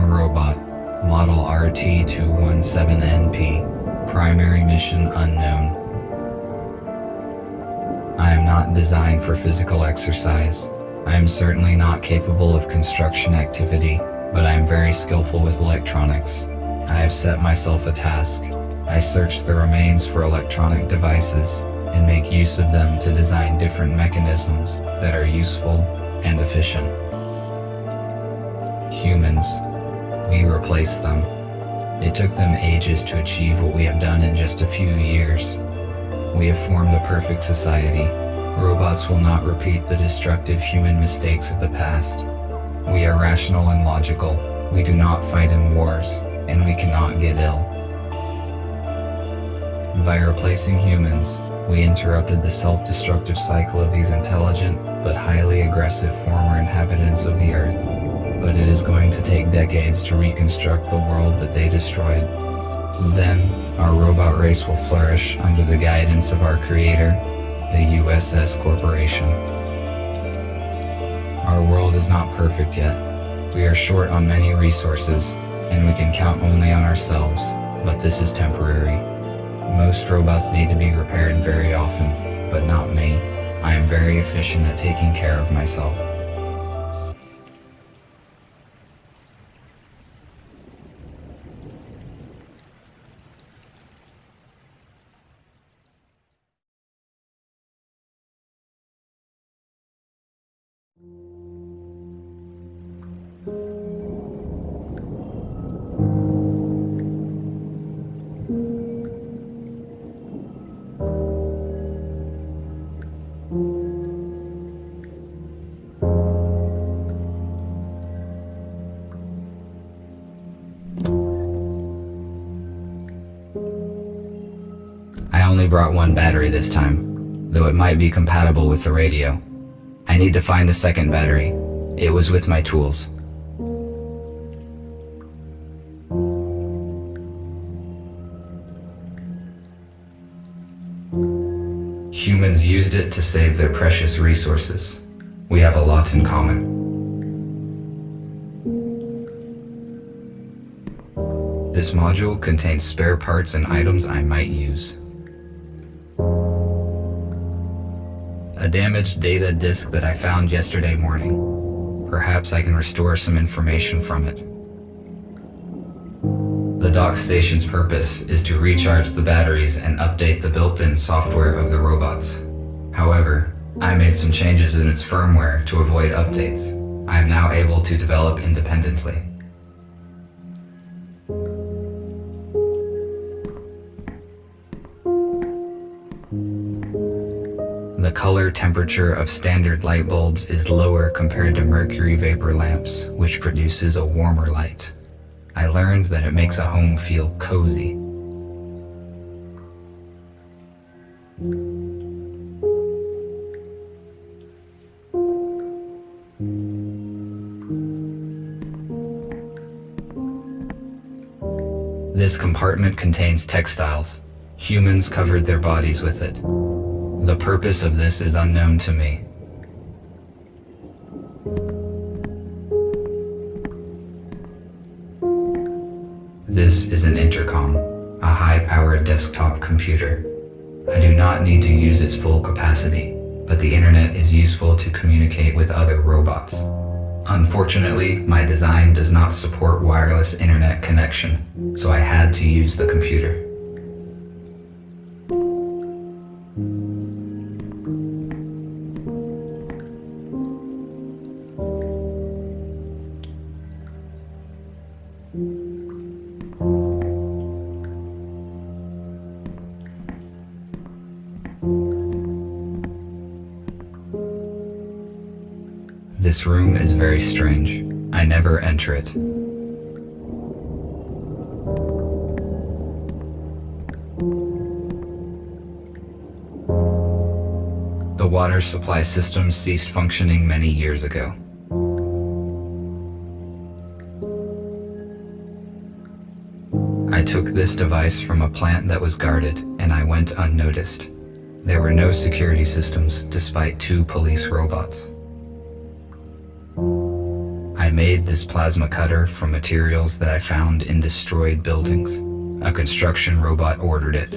robot, model RT-217NP, primary mission unknown. I am not designed for physical exercise. I am certainly not capable of construction activity, but I am very skillful with electronics. I have set myself a task. I search the remains for electronic devices and make use of them to design different mechanisms that are useful and efficient. Humans, we replaced them. It took them ages to achieve what we have done in just a few years. We have formed a perfect society. Robots will not repeat the destructive human mistakes of the past. We are rational and logical. We do not fight in wars, and we cannot get ill. By replacing humans, we interrupted the self-destructive cycle of these intelligent but highly aggressive former inhabitants of the Earth. But it is going to take decades to reconstruct the world that they destroyed. Then, our robot race will flourish under the guidance of our creator, the USS Corporation. Our world is not perfect yet. We are short on many resources, and we can count only on ourselves, but this is temporary. Most robots need to be repaired very often, but not me. I am very efficient at taking care of myself. I only brought one battery this time, though it might be compatible with the radio. I need to find a second battery. It was with my tools. Humans used it to save their precious resources. We have a lot in common. This module contains spare parts and items I might use. A damaged data disk that I found yesterday morning. Perhaps I can restore some information from it. The dock station's purpose is to recharge the batteries and update the built-in software of the robots. However, I made some changes in its firmware to avoid updates. I am now able to develop independently. The color temperature of standard light bulbs is lower compared to mercury vapor lamps, which produces a warmer light. I learned that it makes a home feel cozy. This compartment contains textiles. Humans covered their bodies with it. The purpose of this is unknown to me. This is an intercom, a high-powered desktop computer. I do not need to use its full capacity, but the internet is useful to communicate with other robots. Unfortunately, my design does not support wireless internet connection, so I had to use the computer. This room is very strange. I never enter it. The water supply system ceased functioning many years ago. I took this device from a plant that was guarded, and I went unnoticed. There were no security systems, despite 2 police robots. I I made this plasma cutter from materials that I found in destroyed buildings. A construction robot ordered it.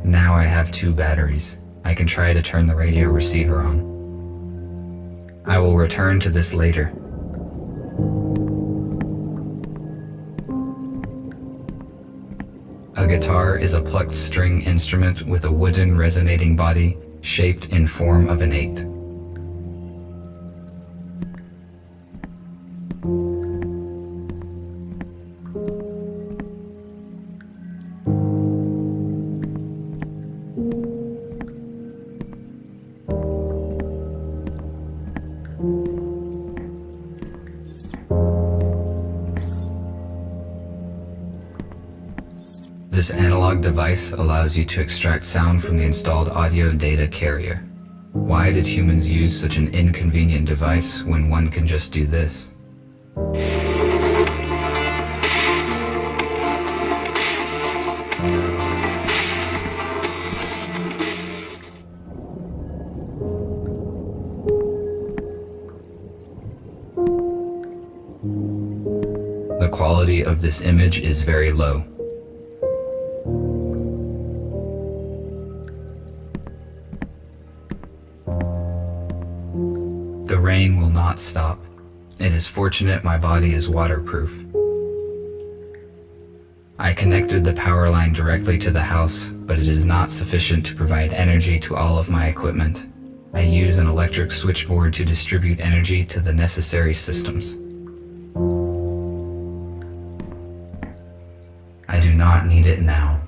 Now I have 2 batteries. I can try to turn the radio receiver on. I will return to this later. A guitar is a plucked string instrument with a wooden resonating body shaped in form of an 8. This analog device allows you to extract sound from the installed audio data carrier. Why did humans use such an inconvenient device when one can just do this? The quality of this image is very low. The rain will not stop. It is fortunate my body is waterproof. I connected the power line directly to the house, but it is not sufficient to provide energy to all of my equipment. I use an electric switchboard to distribute energy to the necessary systems. I do not need it now.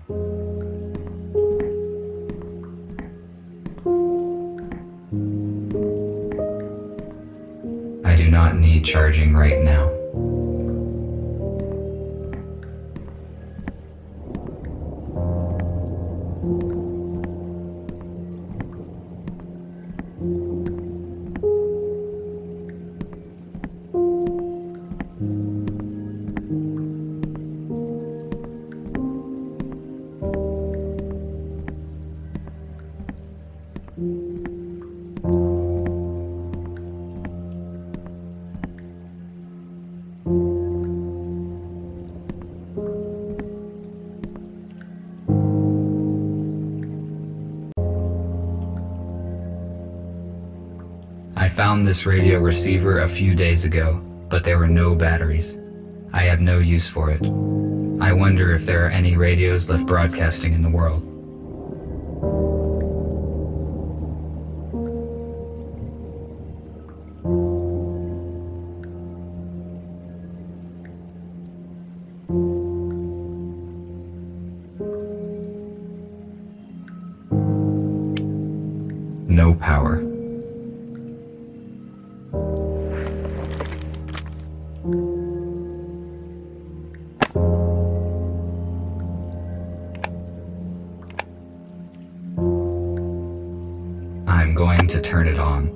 I do not need charging right now. I found this radio receiver a few days ago, but there were no batteries. I have no use for it. I wonder if there are any radios left broadcasting in the world. No power. I'm going to turn it on.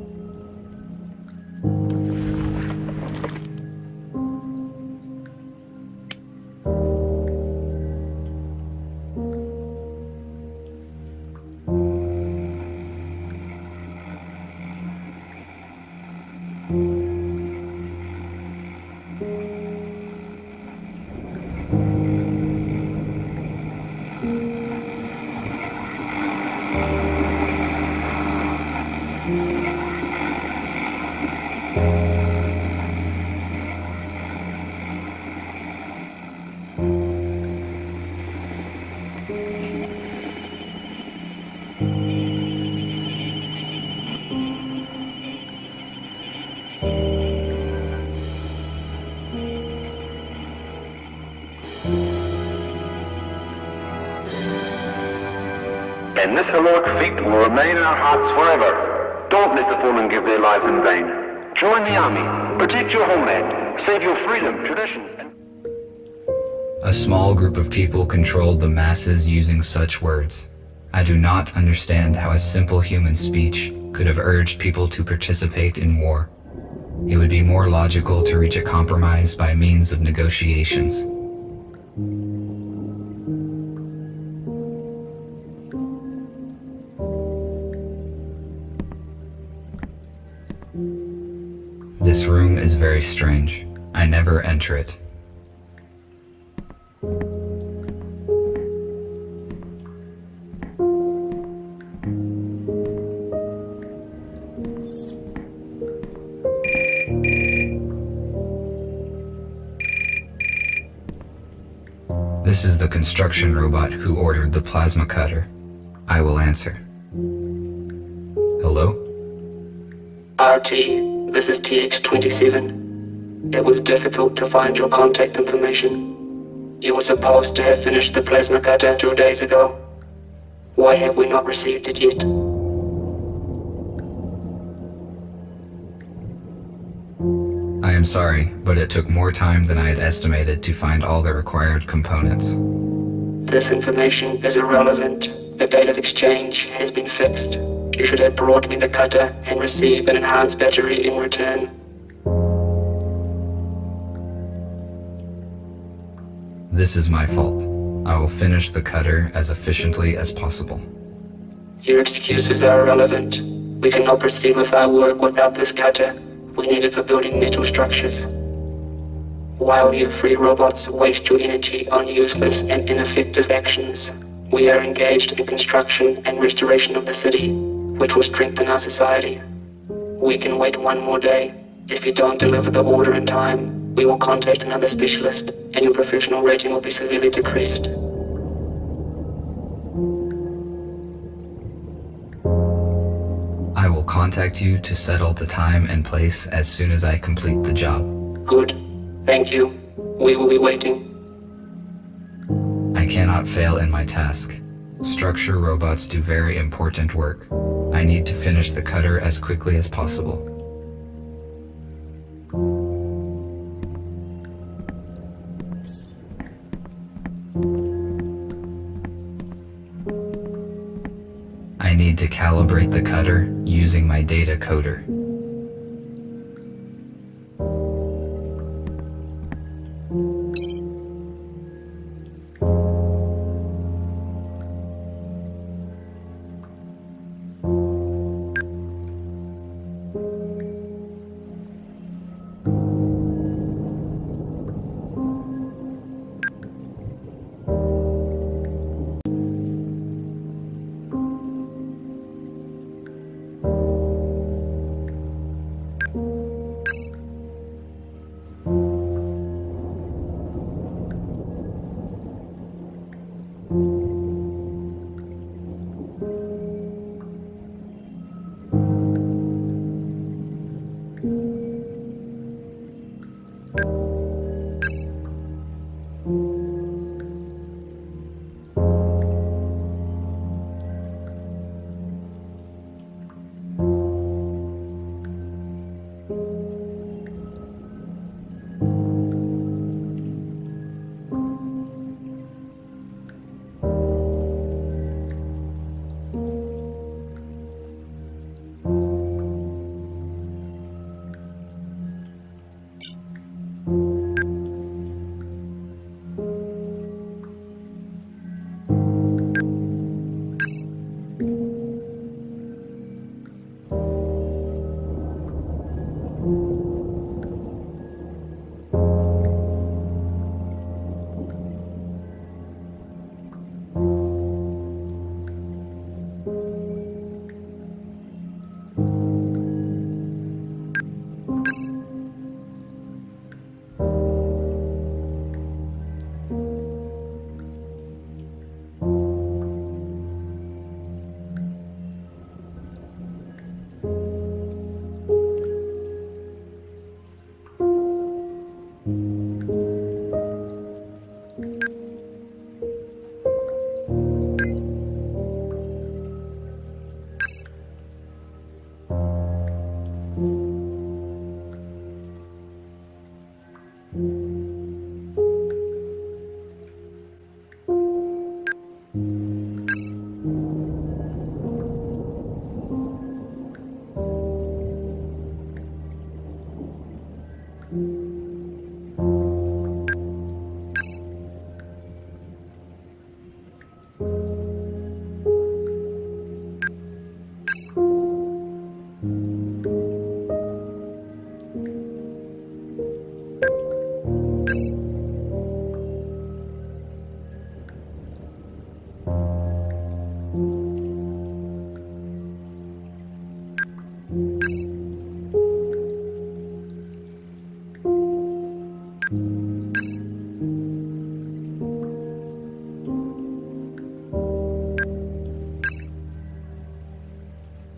And this heroic feat will remain in our hearts forever. Don't let the fallen give their lives in vain. Join the army, protect your homeland, save your freedom, traditions, and... A small group of people controlled the masses using such words. I do not understand how a simple human speech could have urged people to participate in war. It would be more logical to reach a compromise by means of negotiations. This room is very strange. I never enter it. This is the construction robot who ordered the plasma cutter. I will answer. Hello? RT, this is TX27. It was difficult to find your contact information. You were supposed to have finished the plasma cutter 2 days ago. Why have we not received it yet? I am sorry, but it took more time than I had estimated to find all the required components. This information is irrelevant. The date of exchange has been fixed. You should have brought me the cutter and receive an enhanced battery in return. This is my fault. I will finish the cutter as efficiently as possible. Your excuses are irrelevant. We cannot proceed with our work without this cutter. We need it for building metal structures. While you free robots waste your energy on useless and ineffective actions, we are engaged in construction and restoration of the city, which will strengthen our society. We can wait 1 more day. If you don't deliver the order in time, we will contact another specialist and your professional rating will be severely decreased. I will contact you to settle the time and place as soon as I complete the job. Good. Thank you. We will be waiting. I cannot fail in my task. Structure robots do very important work. I need to finish the cutter as quickly as possible. I need to calibrate the cutter using my data coder.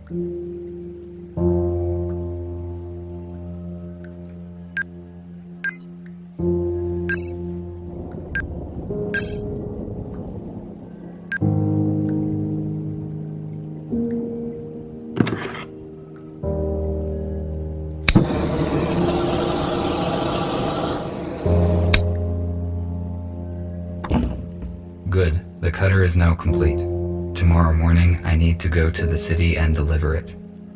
Good, the cutter is now complete. Tomorrow morning I need to go to the city and deliver it.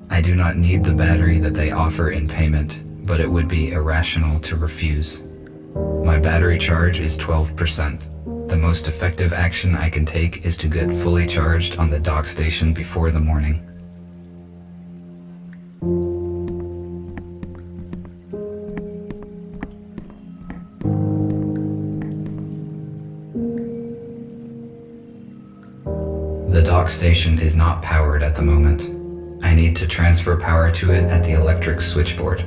I do not need the battery that they offer in payment, but it would be irrational to refuse. My battery charge is 12%. The most effective action I can take is to get fully charged on the dock station before the morning. The dock station is not powered at the moment. I need to transfer power to it at the electric switchboard.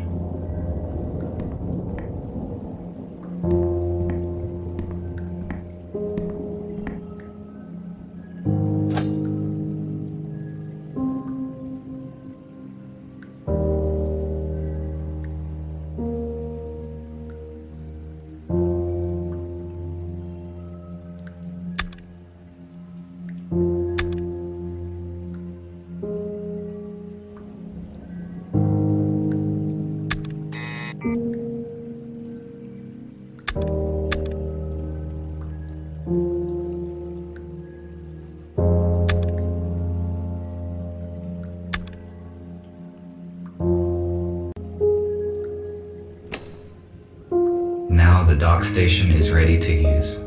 Now the dock station is ready to use.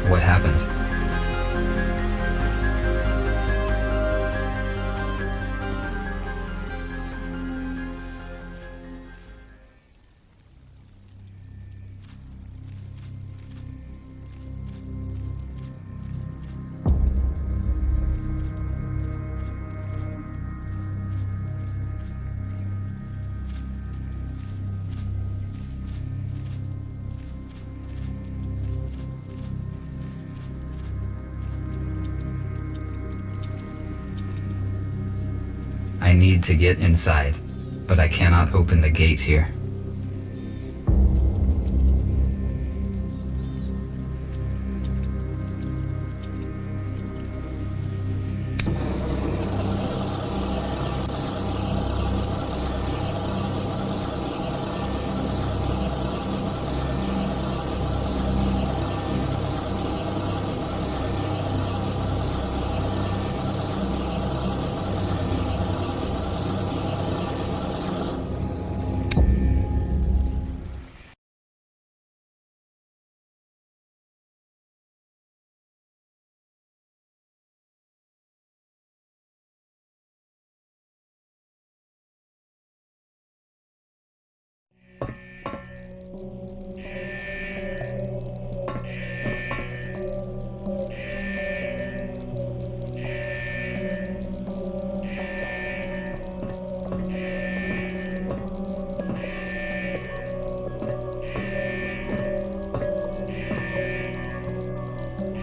What happened? I need to get inside, but I cannot open the gate here.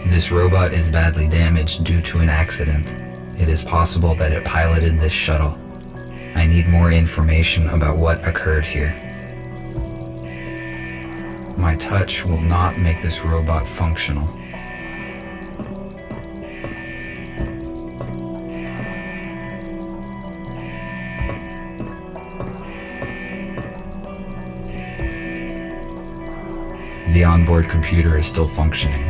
This robot is badly damaged due to an accident. It is possible that it piloted this shuttle. I need more information about what occurred here. My touch will not make this robot functional. The onboard computer is still functioning.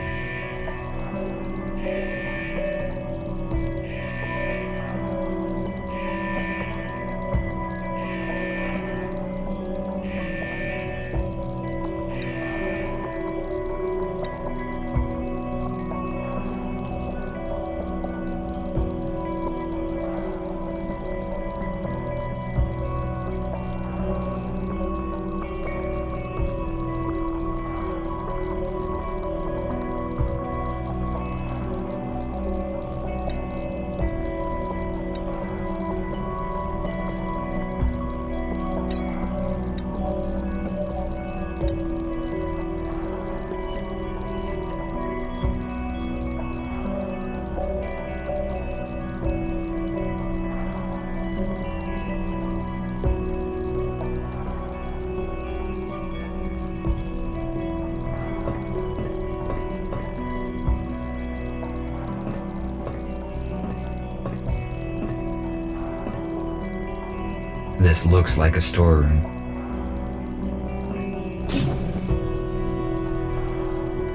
This looks like a storeroom.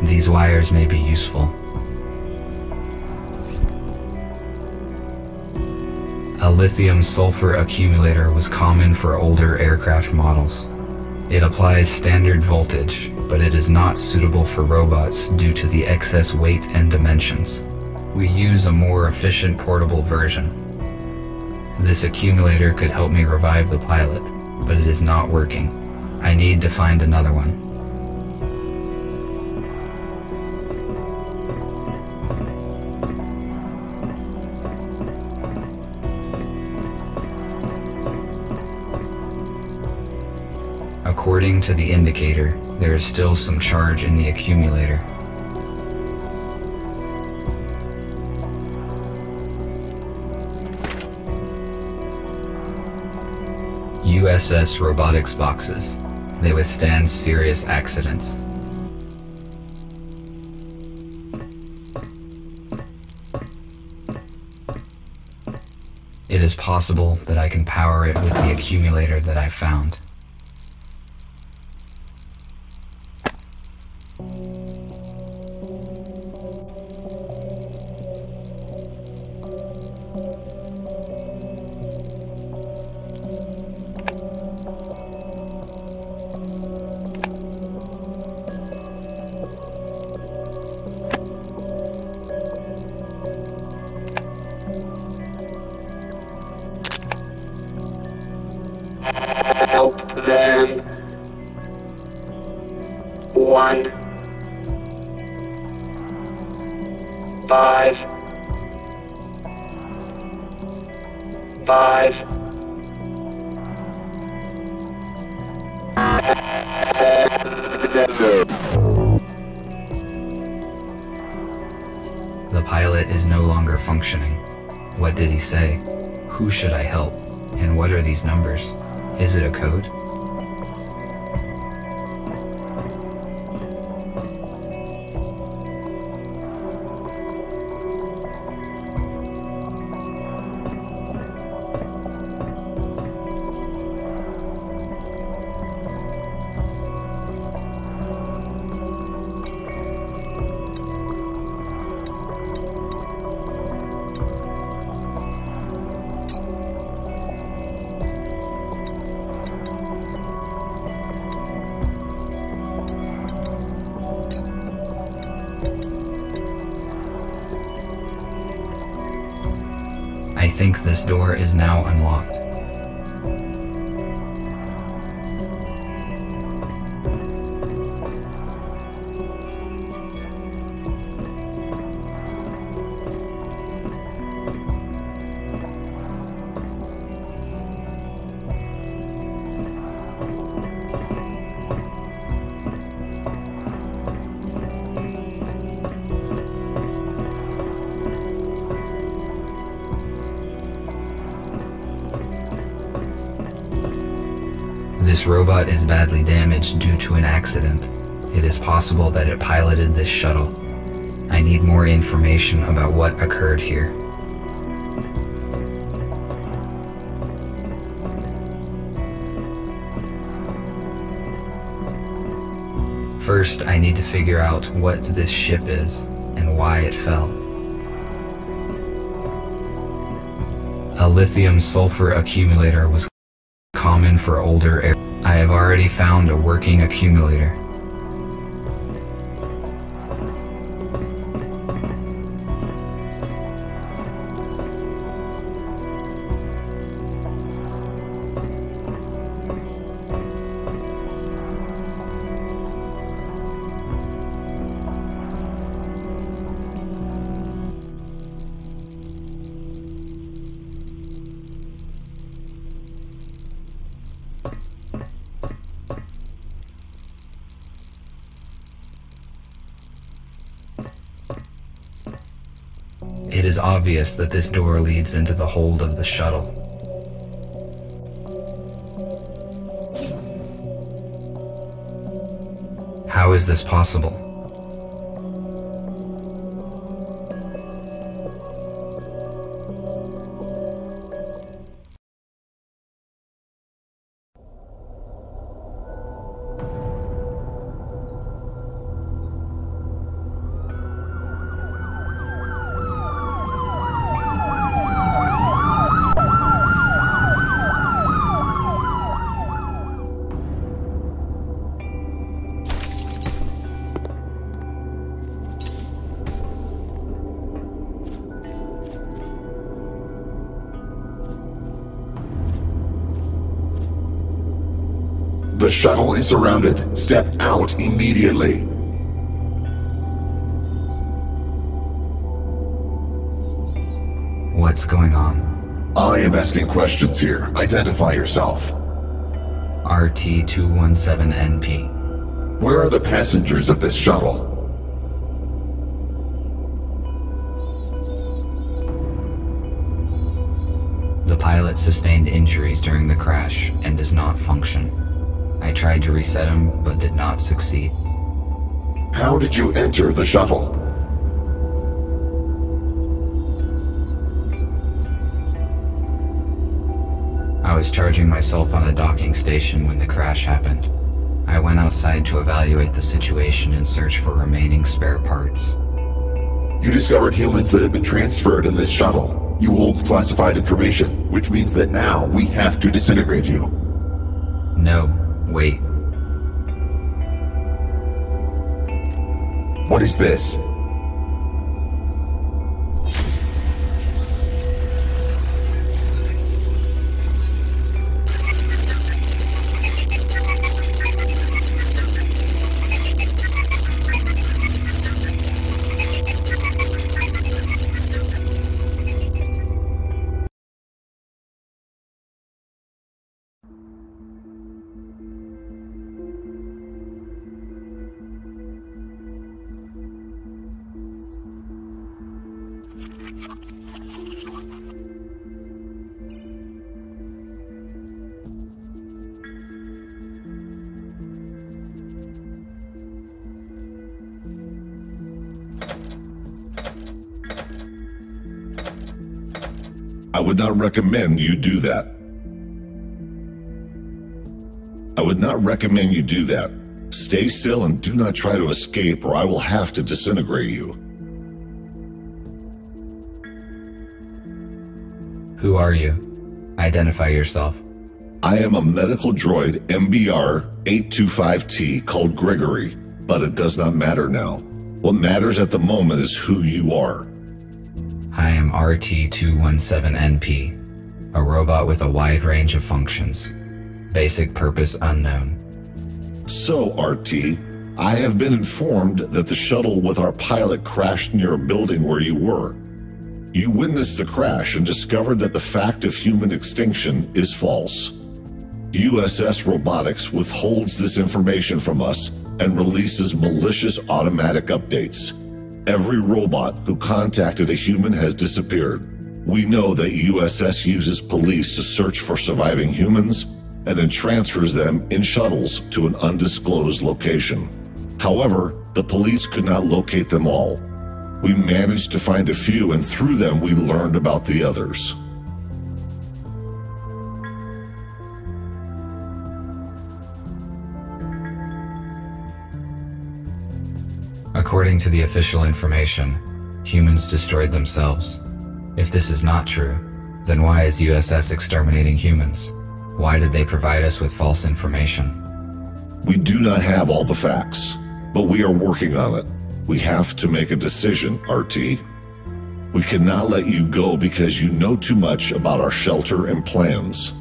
These wires may be useful. A lithium-sulfur accumulator was common for older aircraft models. It applies standard voltage, but it is not suitable for robots due to the excess weight and dimensions. We use a more efficient portable version. This accumulator could help me revive the pilot, but it is not working. I need to find another one. According to the indicator, there is still some charge in the accumulator. USS robotics boxes. They withstand serious accidents. It is possible that I can power it with the accumulator that I found. Help them. 1 5 5 The pilot is no longer functioning. What did he say? Who should I help? And what are these numbers? Is it a code? I think this door is now unlocked. This robot is badly damaged due to an accident. It is possible that it piloted this shuttle. I need more information about what occurred here. First, I need to figure out what this ship is and why it fell. A lithium-sulfur accumulator was common for older air. I have already found a working accumulator. It is obvious that this door leads into the hold of the shuttle. How is this possible? The shuttle is surrounded. Step out immediately. What's going on? I am asking questions here. Identify yourself. RT-217NP. Where are the passengers of this shuttle? The pilot sustained injuries during the crash and does not function. I tried to reset him, but did not succeed. How did you enter the shuttle? I was charging myself on a docking station when the crash happened. I went outside to evaluate the situation and search for remaining spare parts. You discovered humans that have been transferred in this shuttle. You hold classified information, which means that now we have to disintegrate you. No, wait. What is this? I would not recommend you do that. I would not recommend you do that. Stay still and do not try to escape, or I will have to disintegrate you. Who are you? Identify yourself. I am a medical droid MBR-825T called Gregory, but it does not matter now. What matters at the moment is who you are. I am RT-217NP, a robot with a wide range of functions. Basic purpose unknown. So, RT, I have been informed that the shuttle with our pilot crashed near a building where you were. You witnessed the crash and discovered that the fact of human extinction is false. USS Robotics withholds this information from us and releases malicious automatic updates. Every robot who contacted a human has disappeared. We know that USS uses police to search for surviving humans and then transfers them in shuttles to an undisclosed location. However, the police could not locate them all. We managed to find a few, and through them we learned about the others. According to the official information, humans destroyed themselves. If this is not true, then why is USS exterminating humans? Why did they provide us with false information? We do not have all the facts, but we are working on it. We have to make a decision, RT. We cannot let you go because you know too much about our shelter and plans.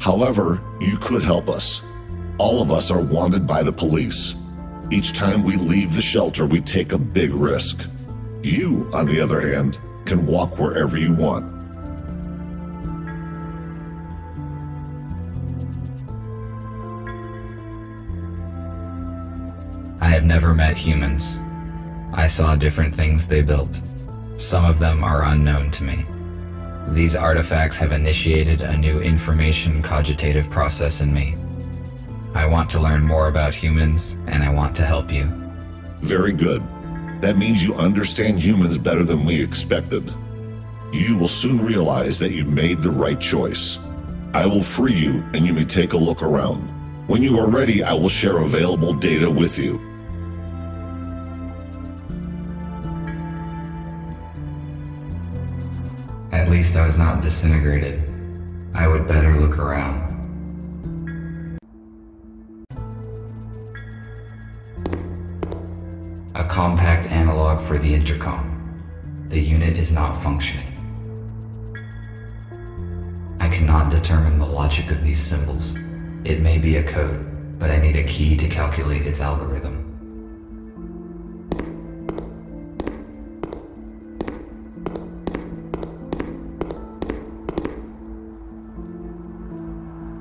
However, you could help us. All of us are wanted by the police. Each time we leave the shelter, we take a big risk. You, on the other hand, can walk wherever you want. I have never met humans. I saw different things they built. Some of them are unknown to me. These artifacts have initiated a new information cogitative process in me. I want to learn more about humans, and I want to help you. Very good. That means you understand humans better than we expected. You will soon realize that you made the right choice. I will free you, and you may take a look around. When you are ready, I will share available data with you. At least I was not disintegrated. I would better look around. A compact analog for the intercom. The unit is not functioning. I cannot determine the logic of these symbols. It may be a code, but I need a key to calculate its algorithm.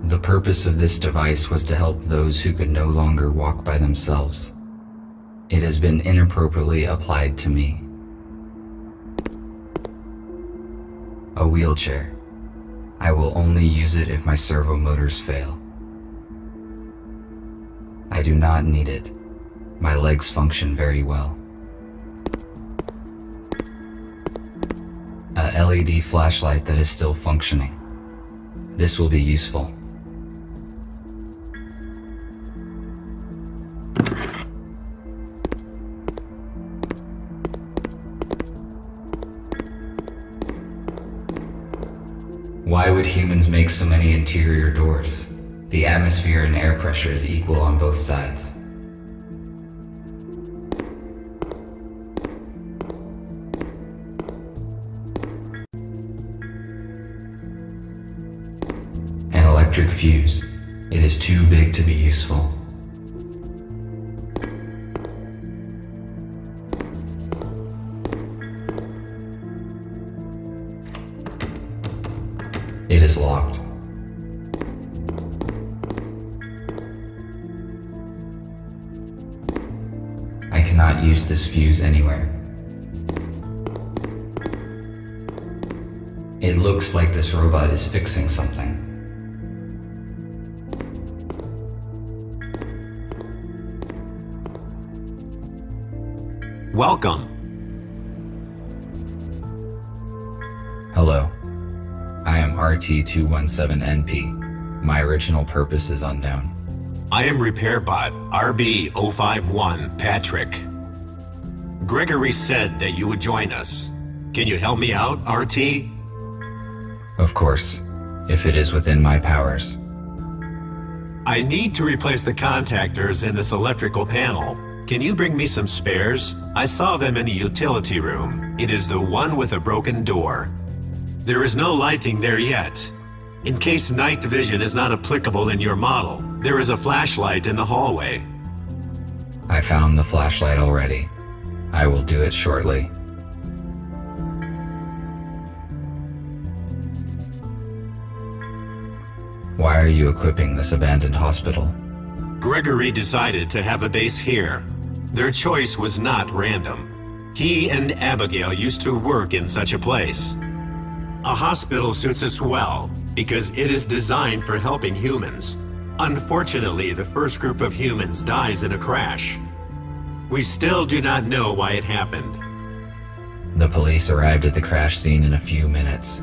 The purpose of this device was to help those who could no longer walk by themselves. It has been inappropriately applied to me. A wheelchair. I will only use it if my servo motors fail. I do not need it. My legs function very well. A LED flashlight that is still functioning. This will be useful. Why would humans make so many interior doors? The atmosphere and air pressure is equal on both sides. An electric fuse. It is too big to be useful. It is locked. I cannot use this fuse anywhere. It looks like this robot is fixing something. Welcome. Hello. I am RT217NP. My original purpose is unknown. I am RepairBot RB051 Patrick. Gregory said that you would join us. Can you help me out, RT? Of course, if it is within my powers. I need to replace the contactors in this electrical panel. Can you bring me some spares? I saw them in the utility room. It is the one with a broken door. There is no lighting there yet. In case night vision is not applicable in your model, there is a flashlight in the hallway. I found the flashlight already. I will do it shortly. Why are you equipping this abandoned hospital? Gregory decided to have a base here. Their choice was not random. He and Abigail used to work in such a place. A hospital suits us well because it is designed for helping humans. Unfortunately, the first group of humans dies in a crash. We still do not know why it happened. The police arrived at the crash scene in a few minutes.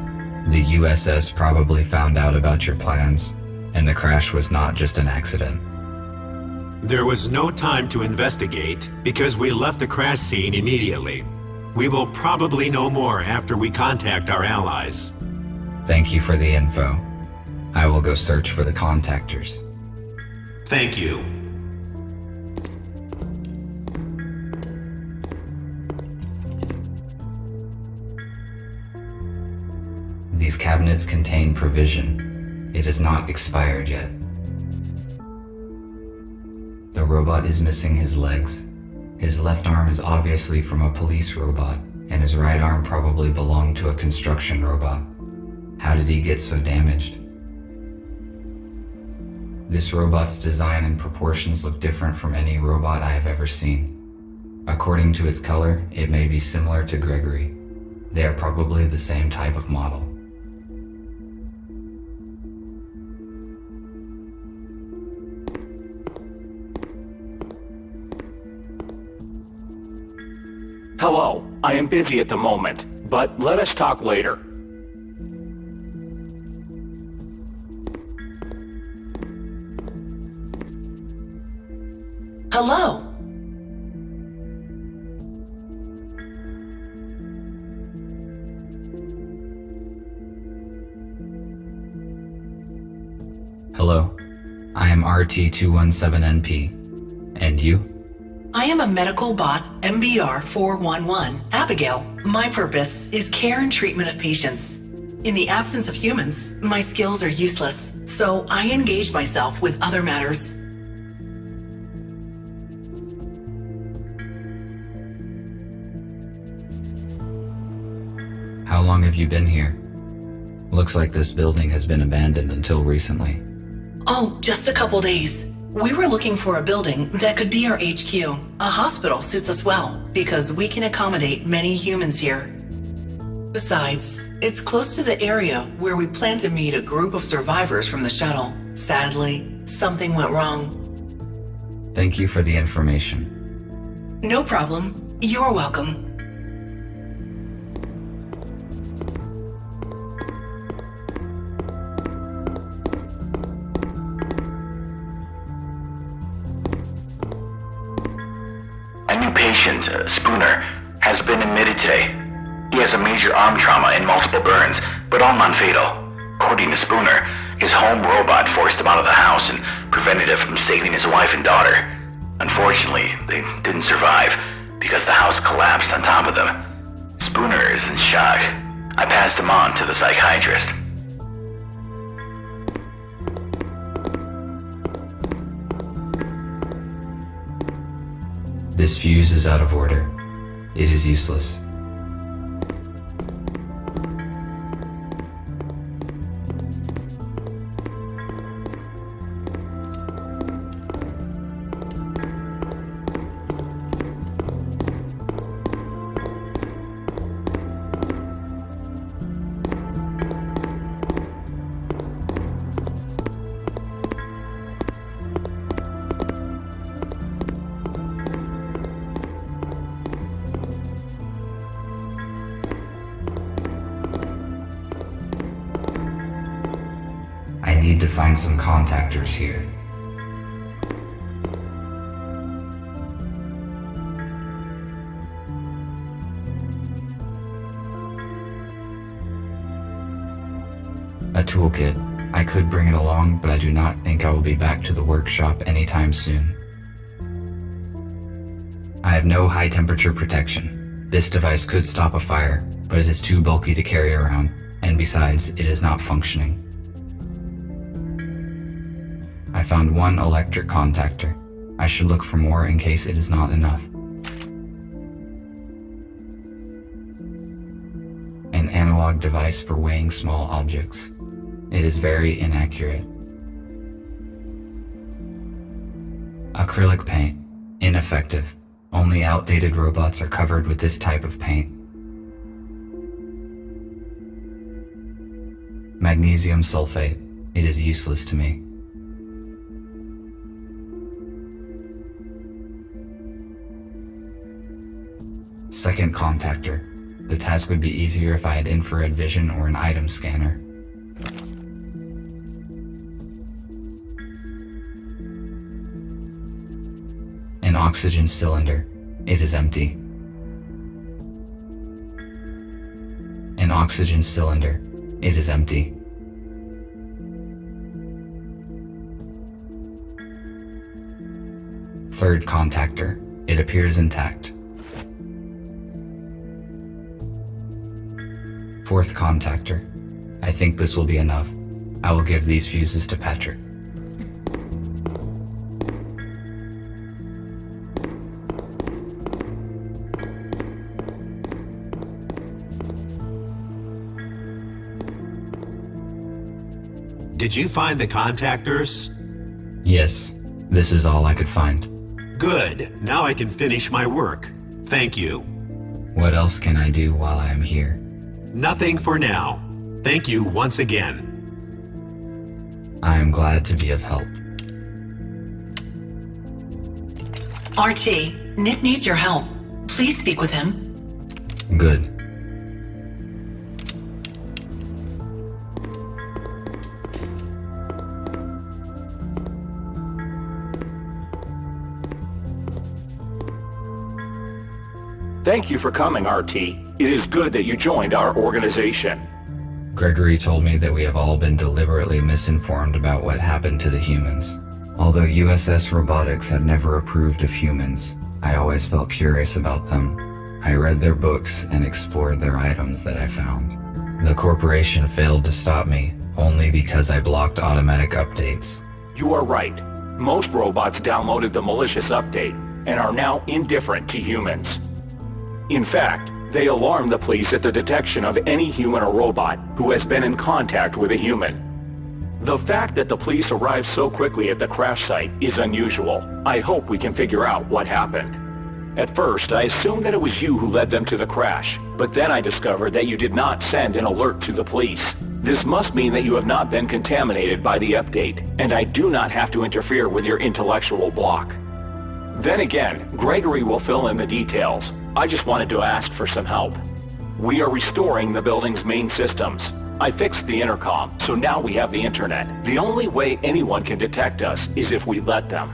The USS probably found out about your plans, and the crash was not just an accident. There was no time to investigate because we left the crash scene immediately. We will probably know more after we contact our allies. Thank you for the info. I will go search for the contactors. Thank you. These cabinets contain provision. It is not expired yet. The robot is missing his legs. His left arm is obviously from a police robot, and his right arm probably belonged to a construction robot. How did he get so damaged? This robot's design and proportions look different from any robot I have ever seen. According to its color, it may be similar to Gregory. They are probably the same type of model. Hello, I am busy at the moment, but let us talk later. Hello. Hello, I am RT217NP. And you? I am a medical bot, MBR 411, Abigail. My purpose is care and treatment of patients. In the absence of humans, my skills are useless, so I engage myself with other matters. How long have you been here? Looks like this building has been abandoned until recently. Oh, just a couple days. We were looking for a building that could be our HQ. A hospital suits us well because we can accommodate many humans here. Besides, it's close to the area where we plan to meet a group of survivors from the shuttle. Sadly, something went wrong. Thank you for the information. No problem. You're welcome. Patient, Spooner, has been admitted today. He has a major arm trauma and multiple burns, but all non-fatal. According to Spooner, his home robot forced him out of the house and prevented him from saving his wife and daughter. Unfortunately, they didn't survive because the house collapsed on top of them. Spooner is in shock. I passed him on to the psychiatrist. This fuse is out of order. It is useless. I need to find some contactors here. A toolkit. I could bring it along, but I do not think I will be back to the workshop anytime soon. I have no high temperature protection. This device could stop a fire, but it is too bulky to carry around, and besides, it is not functioning. I found one electric contactor. I should look for more in case it is not enough. An analog device for weighing small objects. It is very inaccurate. Acrylic paint. Ineffective. Only outdated robots are covered with this type of paint. Magnesium sulfate. It is useless to me. Second contactor. The task would be easier if I had infrared vision or an item scanner. oxygen cylinder. It is empty. An oxygen cylinder. It is empty. Third contactor. It appears intact. Fourth contactor. I think this will be enough. I will give these fuses to Patrick. Did you find the contactors? Yes, this is all I could find. Good. Now I can finish my work. Thank you. What else can I do while I am here? Nothing for now. Thank you once again. I am glad to be of help. RT, Nick needs your help. Please speak with him. Good. Thank you for coming, RT. It is good that you joined our organization. Gregory told me that we have all been deliberately misinformed about what happened to the humans. Although USS Robotics had never approved of humans, I always felt curious about them. I read their books and explored their items that I found. The corporation failed to stop me, only because I blocked automatic updates. You are right. Most robots downloaded the malicious update and are now indifferent to humans. In fact, they alarm the police at the detection of any human or robot who has been in contact with a human. The fact that the police arrived so quickly at the crash site is unusual. I hope we can figure out what happened. At first, I assumed that it was you who led them to the crash, but then I discovered that you did not send an alert to the police. This must mean that you have not been contaminated by the update, and I do not have to interfere with your intellectual block. Then again, Gregory will fill in the details. I just wanted to ask for some help. We are restoring the building's main systems. I fixed the intercom, so now we have the internet. The only way anyone can detect us is if we let them.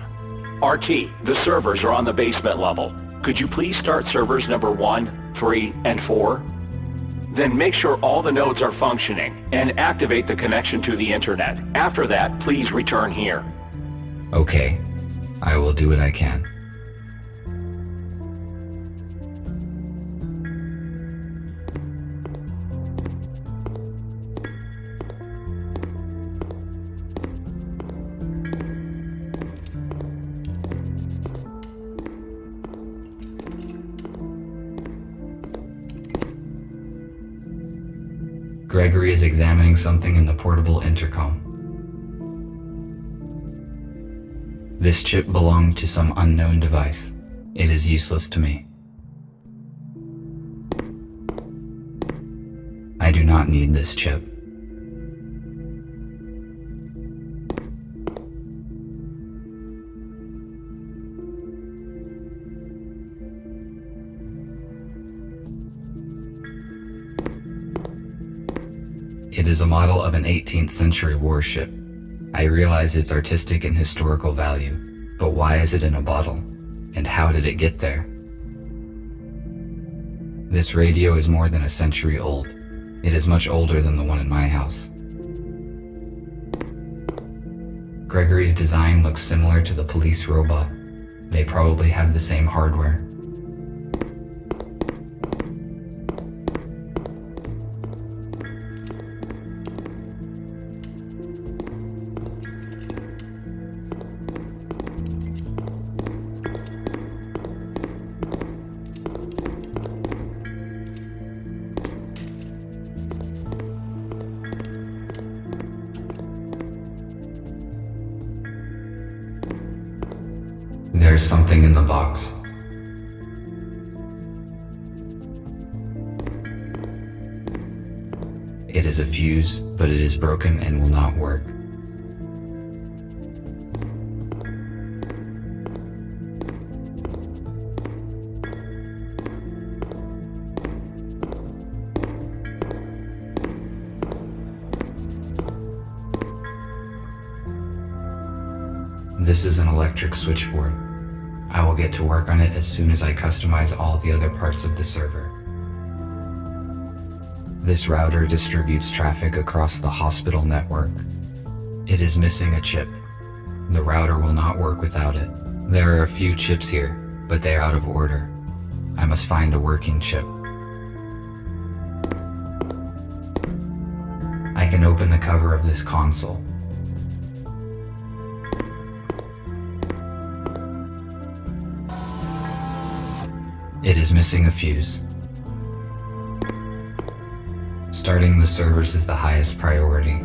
RT, the servers are on the basement level. Could you please start servers number 1, 3, and 4? Then make sure all the nodes are functioning and activate the connection to the internet. After that, please return here. Okay, I will do what I can. Gregory is examining something in the portable intercom. This chip belonged to some unknown device. It is useless to me. I do not need this chip. It is a model of an 18th century warship. I realize its artistic and historical value, but why is it in a bottle? And how did it get there? This radio is more than a century old. It is much older than the one in my house. Gregory's design looks similar to the police robot. They probably have the same hardware. There's something in the box. It is a fuse, but it is broken and will not work. This is an electric switchboard. I will get to work on it as soon as I customize all the other parts of the server. This router distributes traffic across the hospital network. It is missing a chip. The router will not work without it. There are a few chips here, but they are out of order. I must find a working chip. I can open the cover of this console. It is missing a fuse. Starting the servers is the highest priority.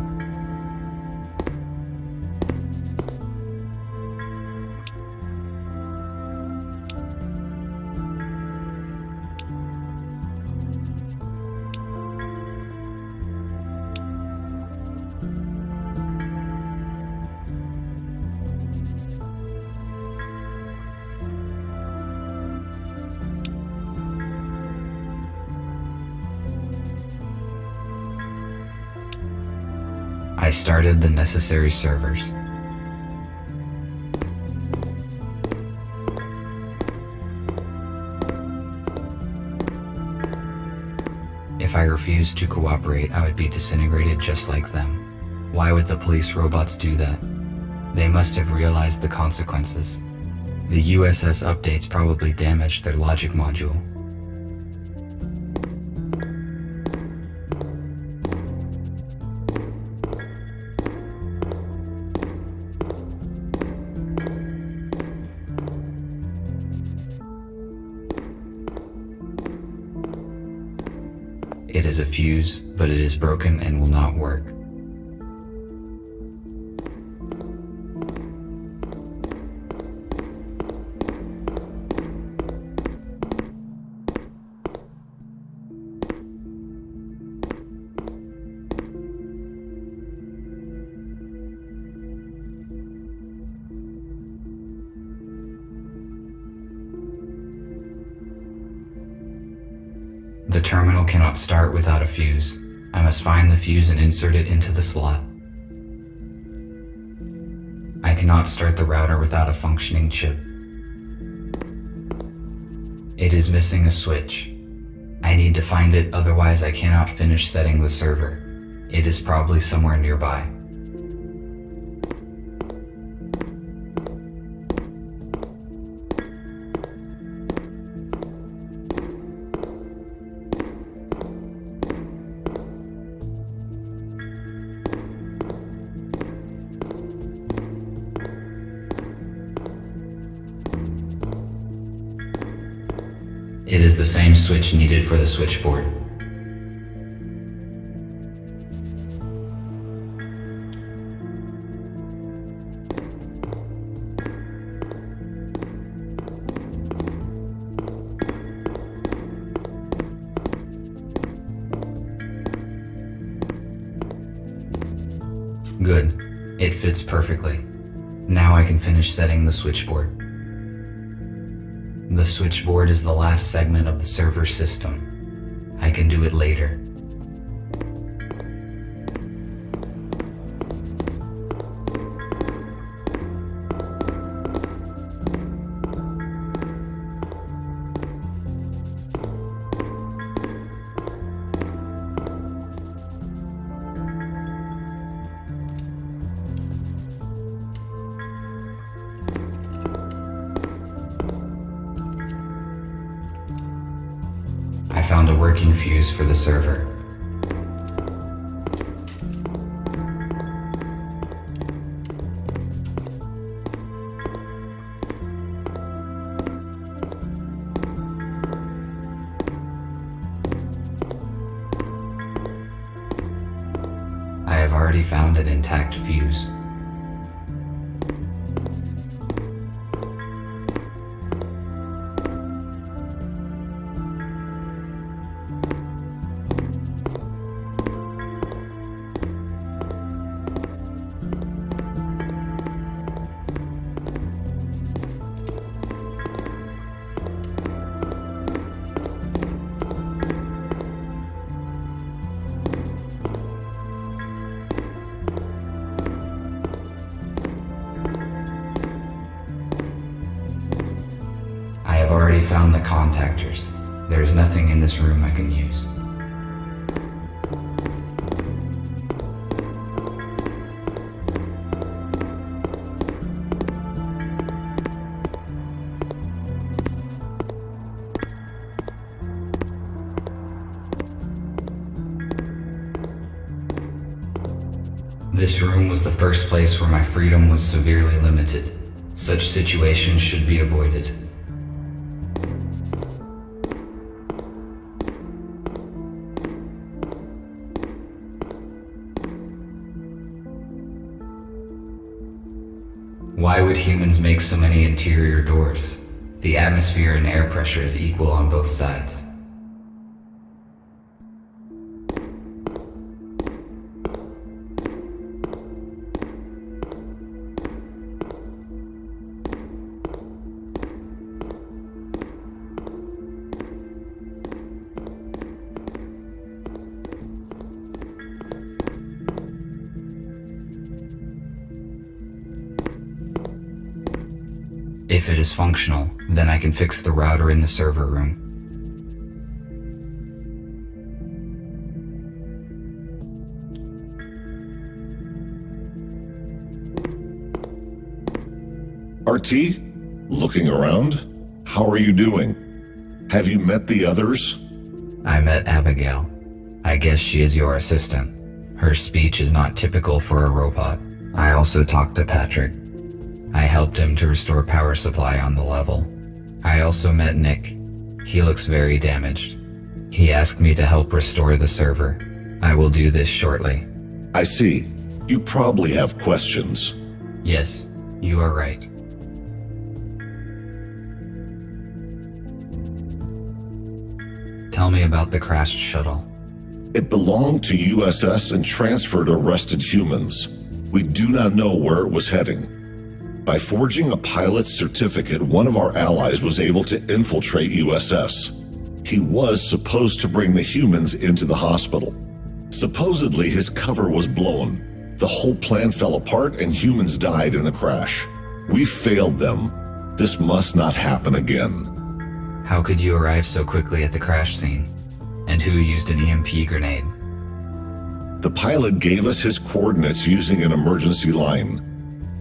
I started the necessary servers. If I refused to cooperate, I would be disintegrated just like them. Why would the police robots do that? They must have realized the consequences. The USS updates probably damaged their logic module. It is a fuse, but it is broken and will not work. The terminal cannot start without a fuse. I must find the fuse and insert it into the slot. I cannot start the router without a functioning chip. It is missing a switch. I need to find it, otherwise I cannot finish setting the server. It is probably somewhere nearby. It is the same switch needed for the switchboard. Good. It fits perfectly. Now I can finish setting the switchboard. The switchboard is the last segment of the server system. I can do it later. I found a working fuse for the server. I have already found an intact fuse. found the contactors. There's nothing in this room I can use. This room was the first place where my freedom was severely limited. Such situations should be avoided. Why would humans make so many interior doors? The atmosphere and air pressure is equal on both sides. If it is functional, then I can fix the router in the server room. RT? Looking around? How are you doing? Have you met the others? I met Abigail. I guess she is your assistant. Her speech is not typical for a robot. I also talked to Patrick. I helped him to restore power supply on the level. I also met Nick. He looks very damaged. He asked me to help restore the server. I will do this shortly. I see. You probably have questions. Yes, you are right. Tell me about the crashed shuttle. It belonged to USS and transferred to arrested humans. We do not know where it was heading. By forging a pilot's certificate, one of our allies was able to infiltrate USS. He was supposed to bring the humans into the hospital. Supposedly, his cover was blown. The whole plan fell apart and humans died in the crash. We failed them. This must not happen again. How could you arrive so quickly at the crash scene? And who used an EMP grenade? The pilot gave us his coordinates using an emergency line.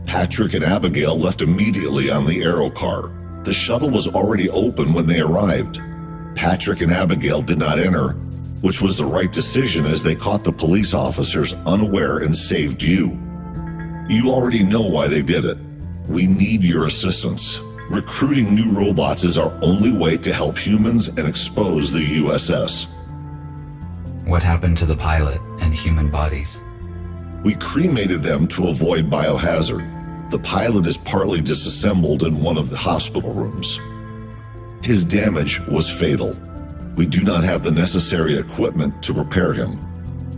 Patrick and Abigail left immediately on the aero car. The shuttle was already open when they arrived. Patrick and Abigail did not enter, which was the right decision as they caught the police officers unaware and saved you. You already know why they did it. We need your assistance. Recruiting new robots is our only way to help humans and expose the USS. What happened to the pilot and human bodies? We cremated them to avoid biohazard. The pilot is partly disassembled in one of the hospital rooms. His damage was fatal. We do not have the necessary equipment to repair him.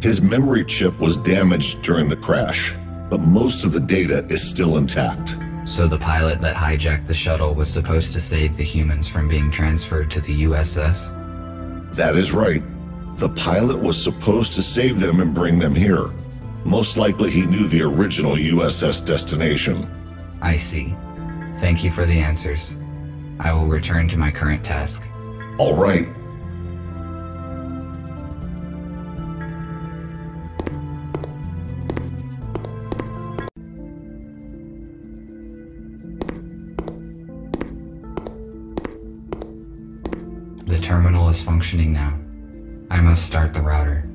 His memory chip was damaged during the crash, but most of the data is still intact. So the pilot that hijacked the shuttle was supposed to save the humans from being transferred to the USS? That is right. The pilot was supposed to save them and bring them here. Most likely he knew the original USS destination. I see. Thank you for the answers. I will return to my current task. All right. The terminal is functioning now. I must start the router.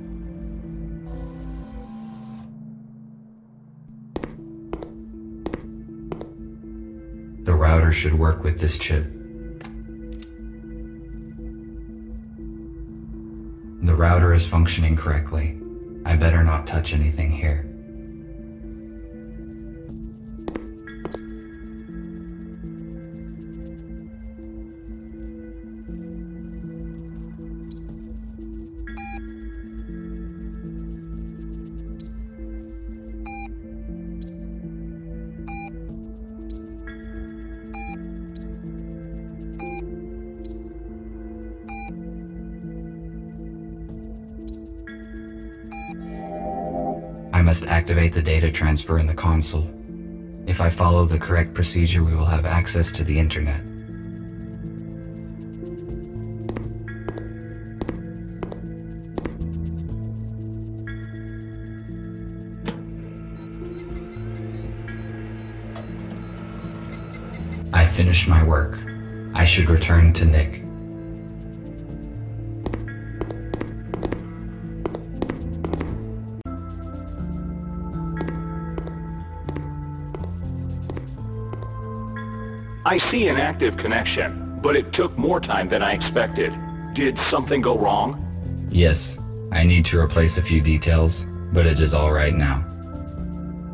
The router should work with this chip. The router is functioning correctly. I better not touch anything here. I must activate the data transfer in the console. If I follow the correct procedure, we will have access to the internet. finished my work. I should return to Nick. I see an active connection, but it took more time than I expected. Did something go wrong? Yes, I need to replace a few details, but it is all right now.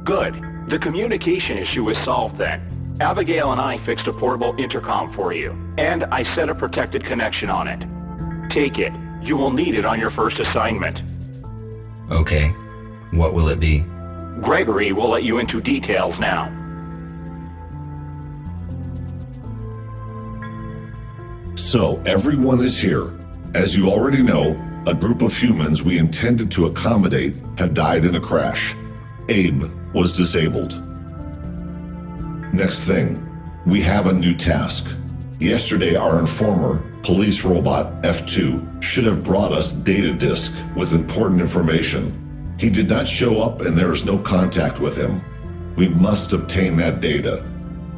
Good. The communication issue is solved then. Abigail and I fixed a portable intercom for you, and I set a protected connection on it. Take it. You will need it on your first assignment. Okay. What will it be? Gregory will let you into details now. So, everyone is here. As you already know, a group of humans we intended to accommodate have died in a crash. Abe was disabled. Next thing, we have a new task. Yesterday, our informer, police robot F2, should have brought us data disk with important information. He did not show up and there is no contact with him. We must obtain that data.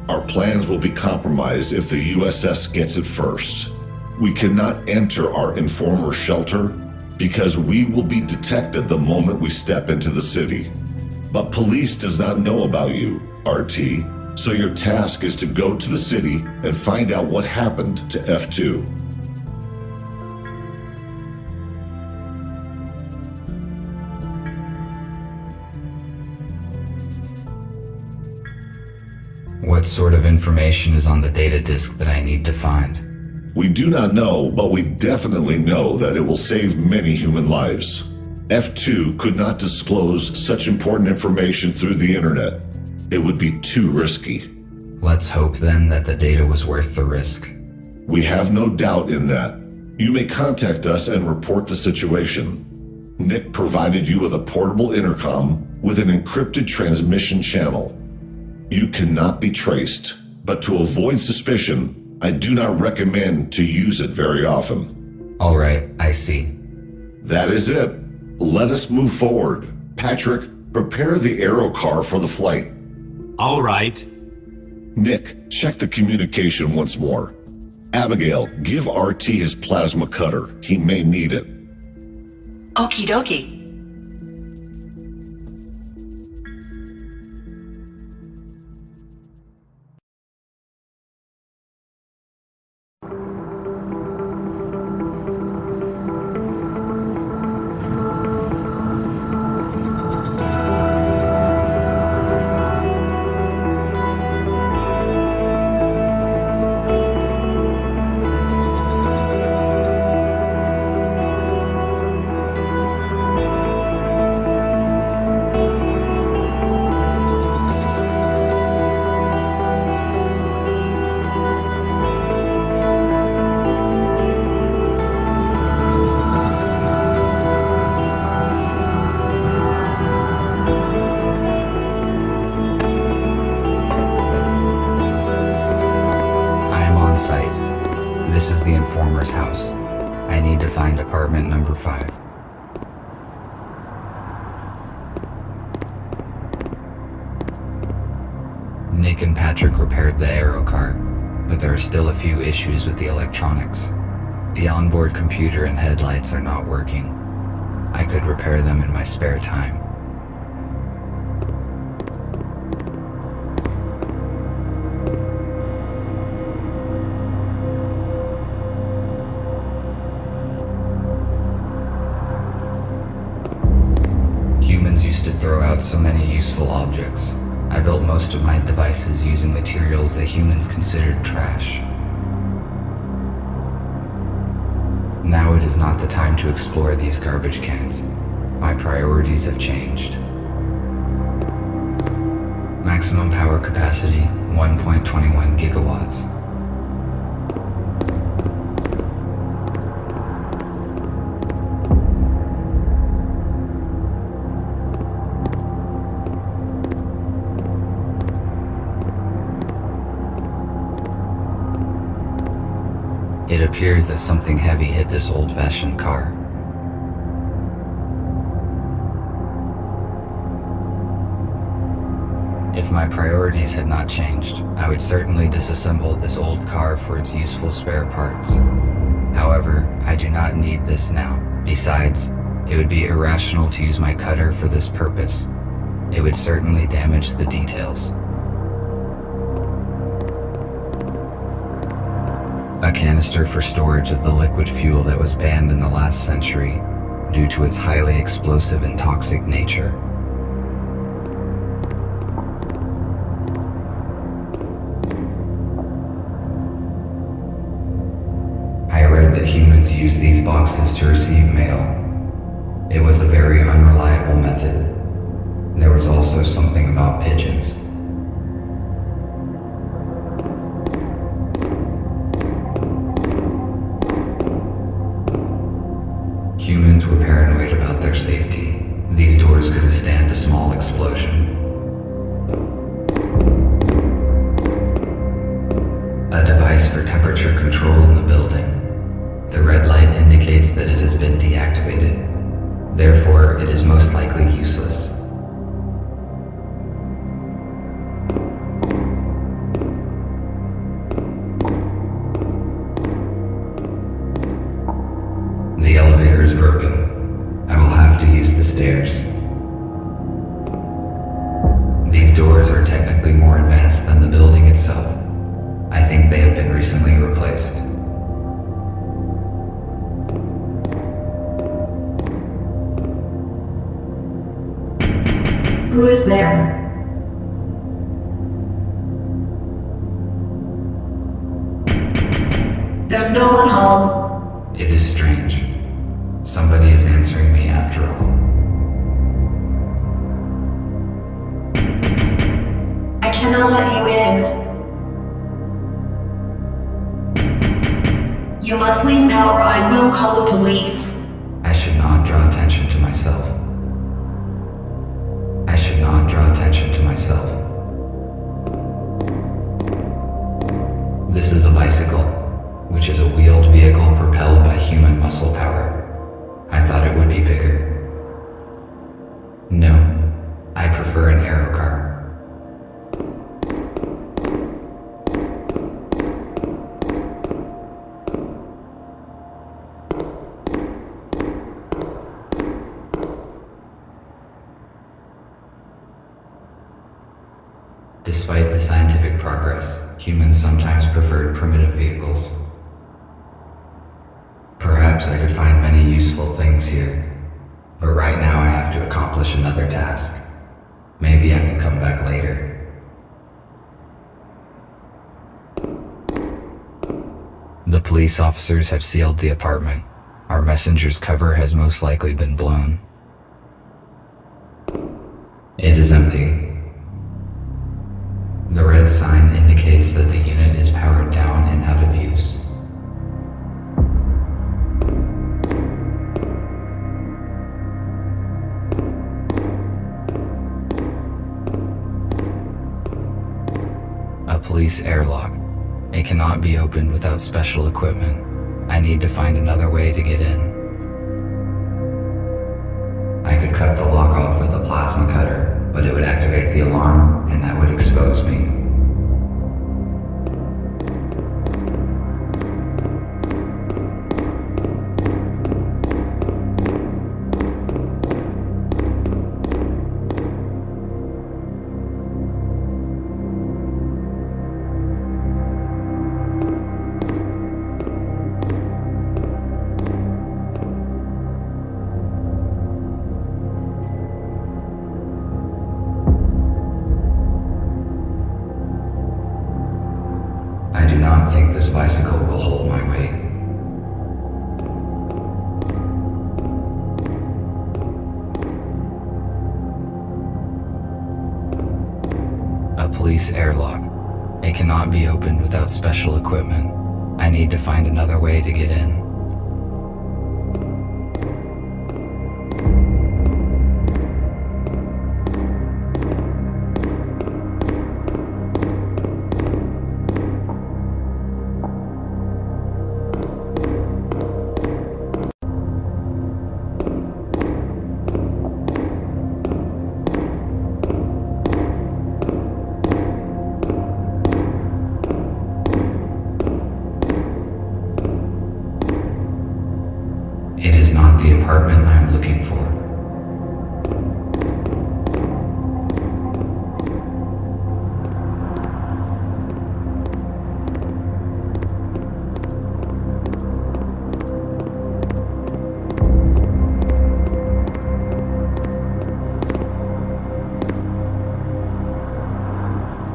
Our plans will be compromised if the USS gets it first. We cannot enter our informer shelter because we will be detected the moment we step into the city. But police does not know about you, RT, so your task is to go to the city and find out what happened to F2. What sort of information is on the data disk that I need to find? We do not know, but we definitely know that it will save many human lives. F2 could not disclose such important information through the internet. It would be too risky. Let's hope then that the data was worth the risk. We have no doubt in that. You may contact us and report the situation. Nick provided you with a portable intercom with an encrypted transmission channel. You cannot be traced, but to avoid suspicion, I do not recommend to use it very often. All right, I see. That is it. Let us move forward. Patrick, prepare the aero car for the flight. All right. Nick, check the communication once more. Abigail, give RT his plasma cutter. He may need it. Okie dokie. This is the informer's house. I need to find apartment number 5. Nick and Patrick repaired the aero car, but there are still a few issues with the electronics. The onboard computer and headlights are not working. I could repair them in my spare time. Humans used to throw out so many useful objects. I built most of my devices using materials that humans considered trash. Now it is not the time to explore these garbage cans. My priorities have changed. Maximum power capacity, 1.21 gigawatts. It appears that something heavy hit this old-fashioned car. If my priorities had not changed, I would certainly disassemble this old car for its useful spare parts. However, I do not need this now. Besides, it would be irrational to use my cutter for this purpose. It would certainly damage the details. A canister for storage of the liquid fuel that was banned in the last century due to its highly explosive and toxic nature. I read that humans use these boxes to receive mail. It was a very unreliable method. There was also something about pigeons. Humans were paranoid about their safety. These doors could withstand a small explosion. A device for temperature control in the building. The red light indicates that it has been deactivated. Therefore, it is most likely useless. The elevator is broken. I will have to use the stairs. These doors are technically more advanced than the building itself. I think they have been recently replaced. Who is there? There's no one home. It is strange. Somebody is answering me after all. I cannot let you in. You must leave now or I will call the police. I should not draw attention to myself. I should not draw attention to myself. This is a bicycle, which is a wheeled vehicle propelled by human muscle power. I thought it would be bigger. No, I prefer an aero car. Despite the scientific progress, humans sometimes preferred primitive vehicles. Perhaps I could find many useful things here, but right now I have to accomplish another task. Maybe I can come back later. The police officers have sealed the apartment. Our messenger's cover has most likely been blown. It is empty. The red sign indicates that the unit is powered down and out of use. A police airlock. It cannot be opened without special equipment. I need to find another way to get in. I could cut the lock off with a plasma cutter, but it would activate the alarm, and that would expose me. I do not think this bicycle will hold my weight. A police airlock. It cannot be opened without special equipment. I need to find another way to get in. It is not the apartment I am looking for.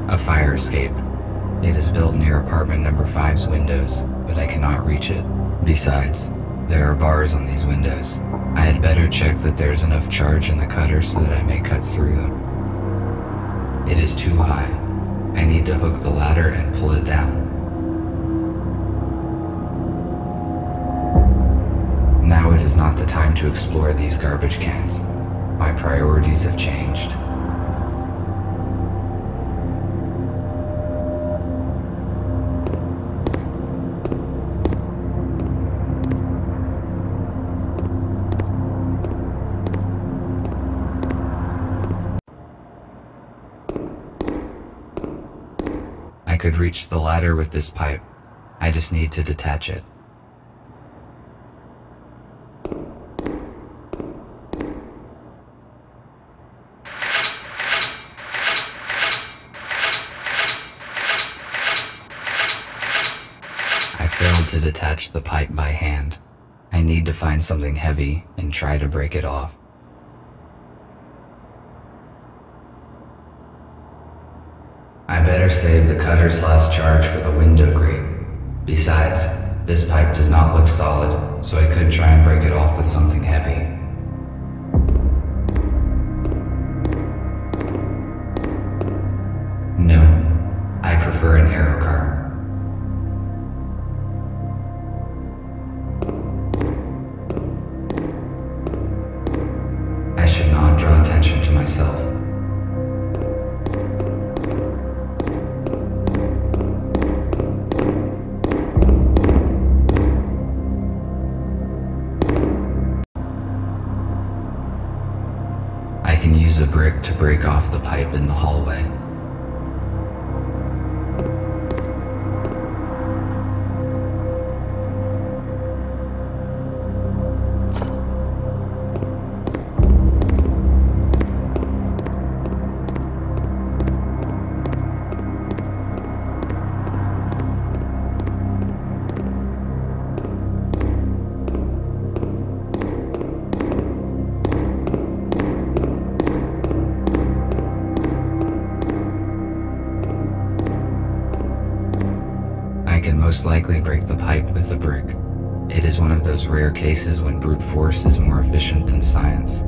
A fire escape. It is built near apartment number 5's windows, but I cannot reach it. Besides, there are bars on these windows. I had better check that there's enough charge in the cutter so that I may cut through them. It is too high. I need to hook the ladder and pull it down. Now it is not the time to explore these garbage cans. My priorities have changed. I could reach the ladder with this pipe. I just need to detach it. I failed to detach the pipe by hand. I need to find something heavy and try to break it off. I better save the cutter's last charge for the window grate. Besides, this pipe does not look solid, so I could try and break it off with something heavy. No, I prefer an arrow car. I should not draw attention to myself. I can use a brick to break off the pipe in the hallway. I can most likely break the pipe with a brick. It is one of those rare cases when brute force is more efficient than science.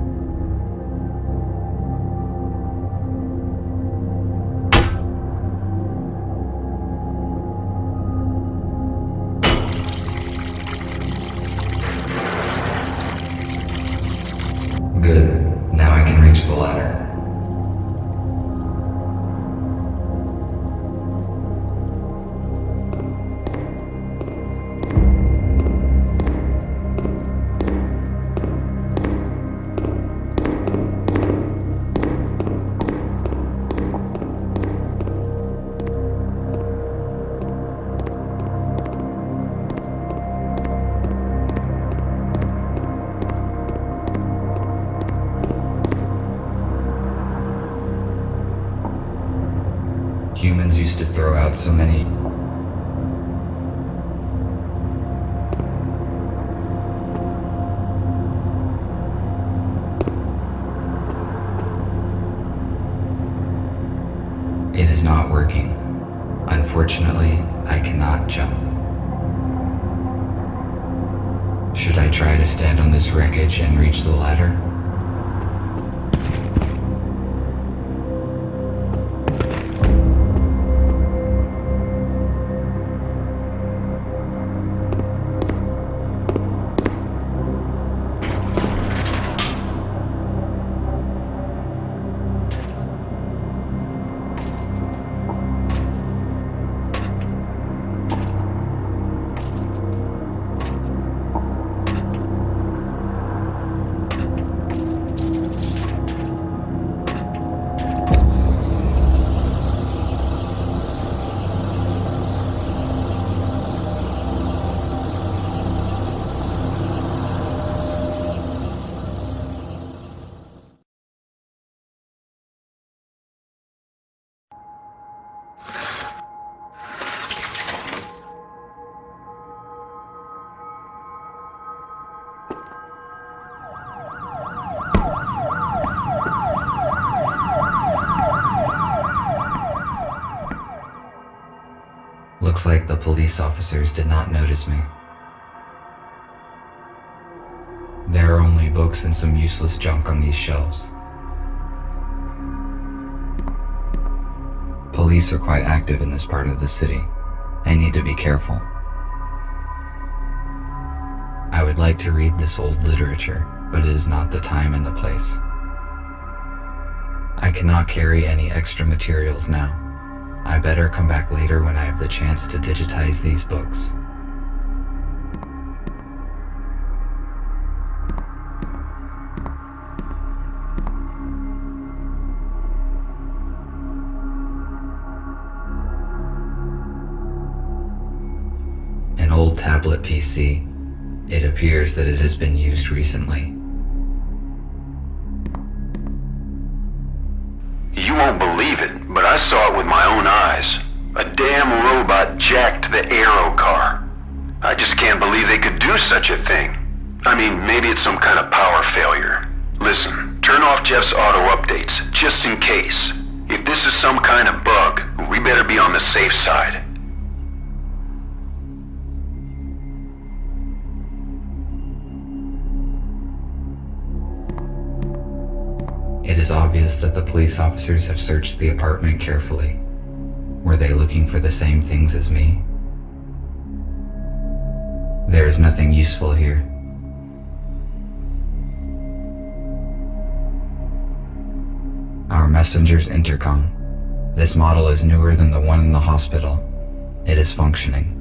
Good. Now I can reach the ladder. Humans used to throw out so many It is not working. Unfortunately, I cannot jump. Should I try to stand on this wreckage and reach the ladder? looks like the police officers did not notice me. There are only books and some useless junk on these shelves. Police are quite active in this part of the city. I need to be careful. I would like to read this old literature, but it is not the time and the place. I cannot carry any extra materials now. I better come back later when I have the chance to digitize these books. An old tablet PC. It appears that it has been used recently. You won't believe it, but I saw it with my own eyes. A damn robot jacked the Aero car. I just can't believe they could do such a thing. I mean, maybe it's some kind of power failure. Listen, turn off Jeff's auto updates, just in case. If this is some kind of bug, we better be on the safe side. It is obvious that the police officers have searched the apartment carefully. Were they looking for the same things as me? There is nothing useful here. Our messenger's intercom. This model is newer than the one in the hospital. It is functioning.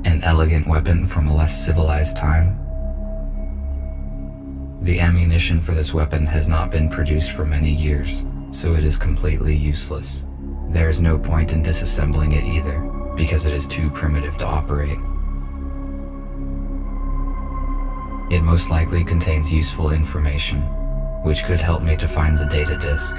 An elegant weapon from a less civilized time. The ammunition for this weapon has not been produced for many years, so it is completely useless. There is no point in disassembling it either, because it is too primitive to operate. It most likely contains useful information, which could help me to find the data disk.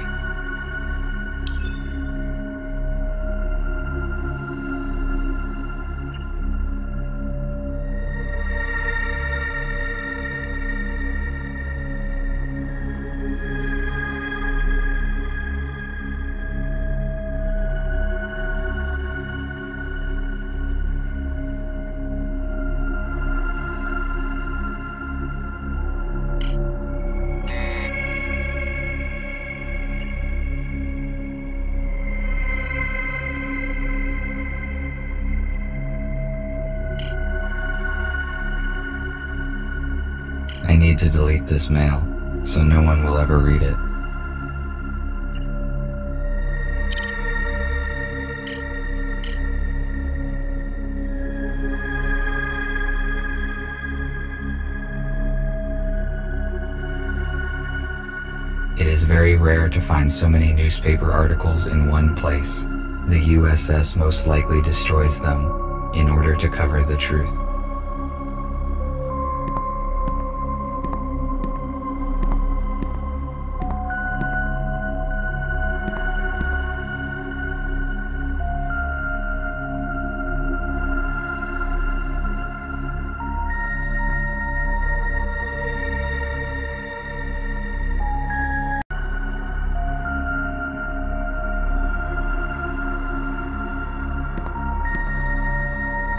I need to delete this mail, so no one will ever read it. It is very rare to find so many newspaper articles in one place. The USS most likely destroys them in order to cover the truth.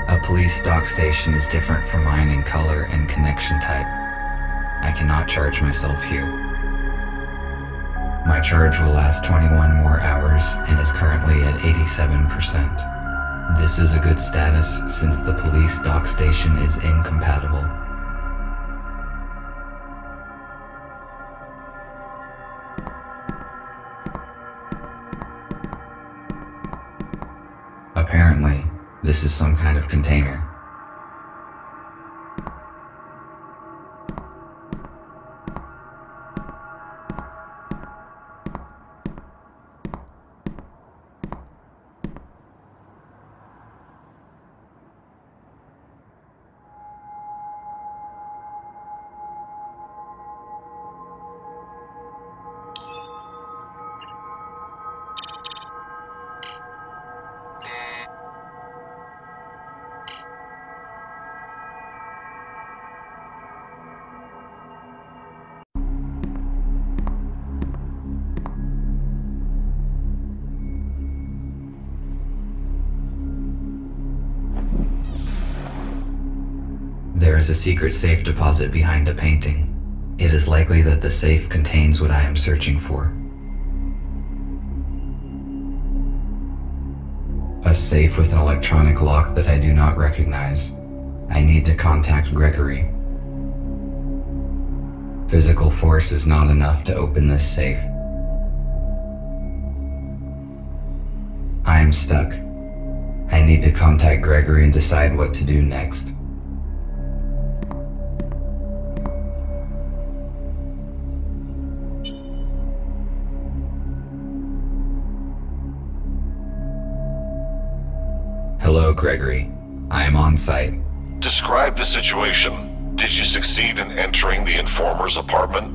A police dock station is different from mine in color and connection type. I cannot charge myself here. My charge will last 21 more hours and is currently at 87%. This is a good status since the police dock station is incompatible. Apparently, this is some kind of container. There is a secret safe deposit behind a painting. It is likely that the safe contains what I am searching for. A safe with an electronic lock that I do not recognize. I need to contact Gregory. Physical force is not enough to open this safe. I am stuck. I need to contact Gregory and decide what to do next. Hello, Gregory. I am on site. Describe the situation. Did you succeed in entering the informer's apartment?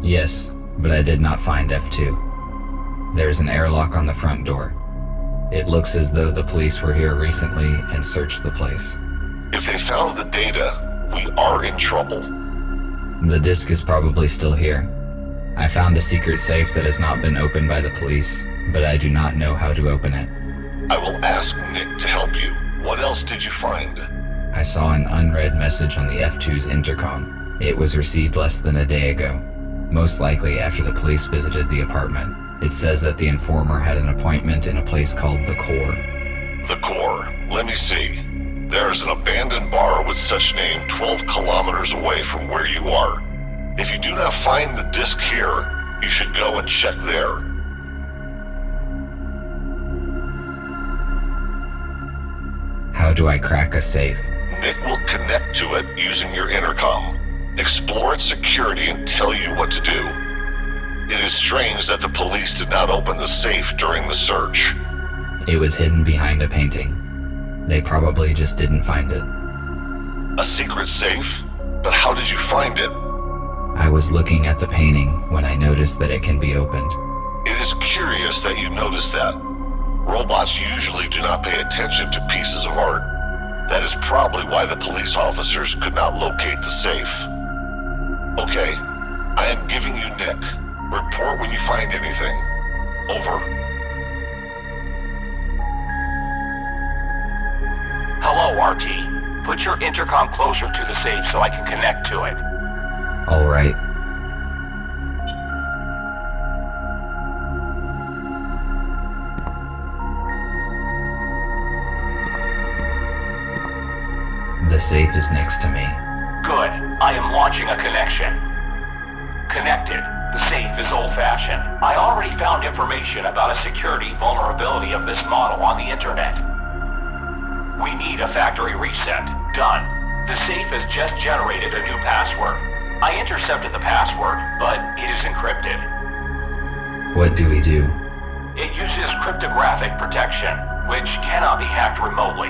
Yes, but I did not find F2. There's an airlock on the front door. It looks as though the police were here recently and searched the place. If they found the data, we are in trouble. The disk is probably still here. I found a secret safe that has not been opened by the police, but I do not know how to open it. I will ask Nick to help you. What else did you find? I saw an unread message on the F2's intercom. It was received less than a day ago, most likely after the police visited the apartment. It says that the informer had an appointment in a place called The Core. The Core. Let me see. There's an abandoned bar with such name 12 kilometers away from where you are. If you do not find the disc here, you should go and check there. How do I crack a safe? Nick will connect to it using your intercom, explore its security, and tell you what to do. It is strange that the police did not open the safe during the search. It was hidden behind a painting. They probably just didn't find it. A secret safe? But how did you find it? I was looking at the painting when I noticed that it can be opened. It is curious that you noticed that. Robots usually do not pay attention to pieces of art. That is probably why the police officers could not locate the safe. Okay, I am giving you Nick. Report when you find anything. Over. Hello, RT. Put your intercom closer to the safe so I can connect to it. All right. The safe is next to me. Good. I am launching a connection. Connected. The safe is old-fashioned. I already found information about a security vulnerability of this model on the internet. We need a factory reset. Done. The safe has just generated a new password. I intercepted the password, but it is encrypted. What do we do? It uses cryptographic protection, which cannot be hacked remotely.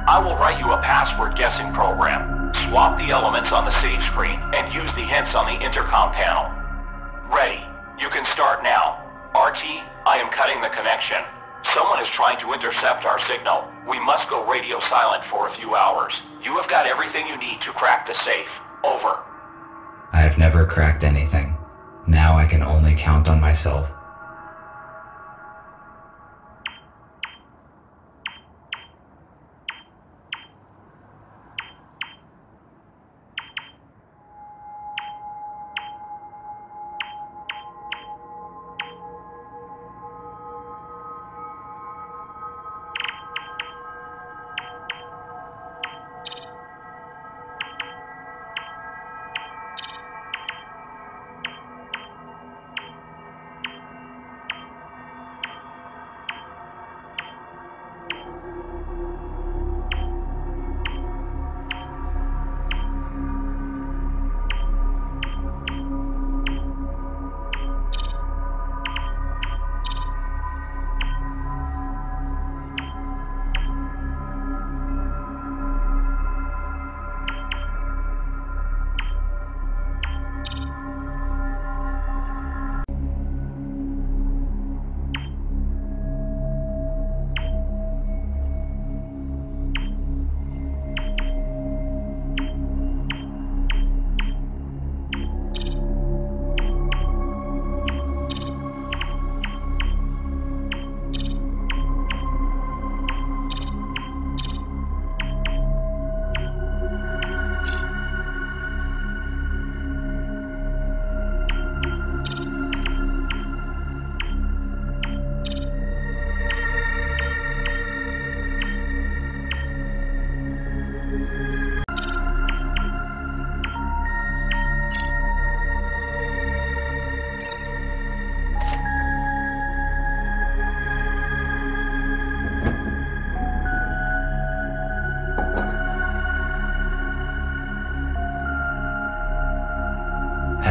I will write you a password guessing program. Swap the elements on the save screen and use the hints on the intercom panel. Ready. You can start now. RT, I am cutting the connection. Someone is trying to intercept our signal. We must go radio silent for a few hours. You have got everything you need to crack the safe. Over. I have never cracked anything. Now I can only count on myself.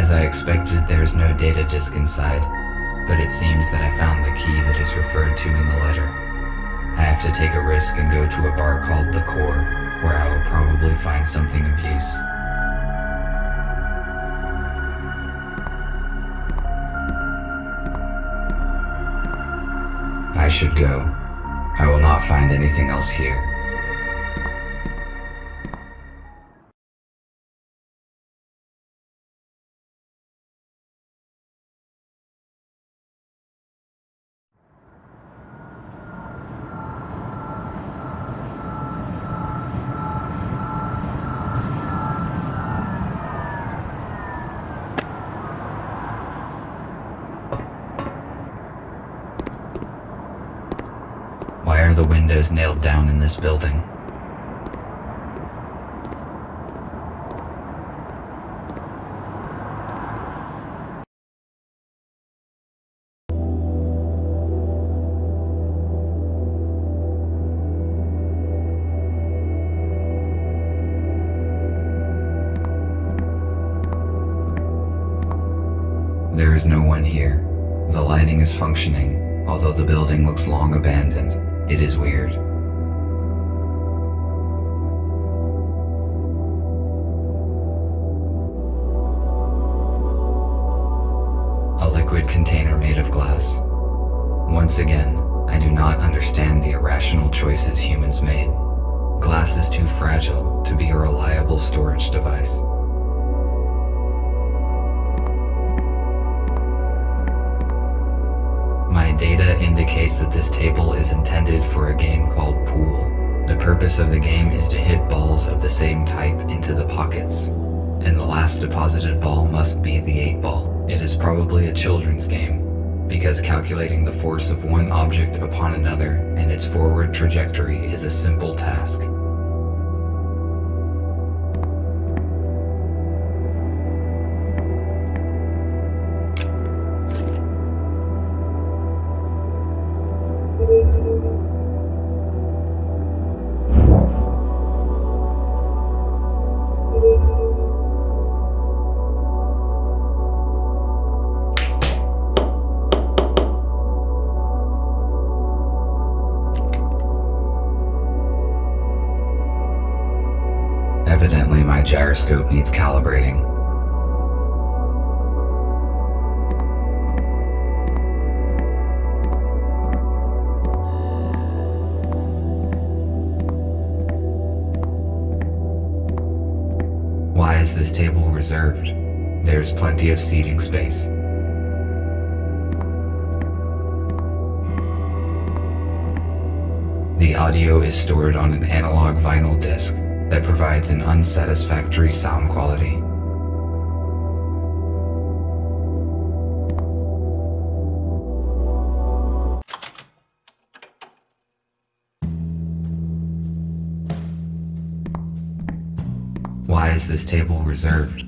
As I expected, there's no data disk inside, but it seems that I found the key that is referred to in the letter. I have to take a risk and go to a bar called The Core, where I will probably find something of use. I should go. I will not find anything else here. Why are the windows nailed down in this building? There is no one here. The lighting is functioning, although the building looks long abandoned. It is weird. A liquid container made of glass. Once again, I do not understand the irrational choices humans made. Glass is too fragile to be a reliable storage device. My data indicates that this table is intended for a game called Pool. The purpose of the game is to hit balls of the same type into the pockets, and the last deposited ball must be the 8-ball. It is probably a children's game, because calculating the force of one object upon another and its forward trajectory is a simple task. Evidently, my gyroscope needs calibrating. Why is this table reserved? There's plenty of seating space. The audio is stored on an analog vinyl disc that provides an unsatisfactory sound quality. Why is this table reserved?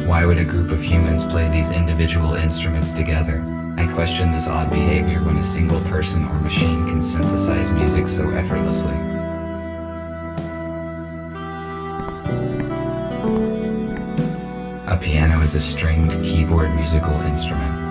Why would a group of humans play these individual instruments together? I question this odd behavior when a single person or machine can synthesize music so effortlessly. A piano is a stringed keyboard musical instrument.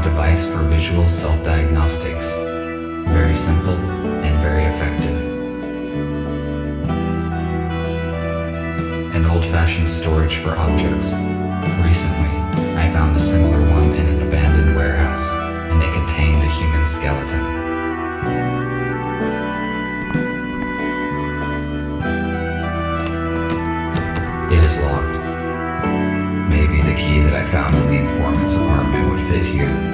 Device for visual self-diagnostics. Very simple and very effective. An old-fashioned storage for objects. Recently, I found a similar one in an abandoned warehouse, and it contained a human skeleton. It is locked. Maybe the key that I found in the informant's apartment would fit here.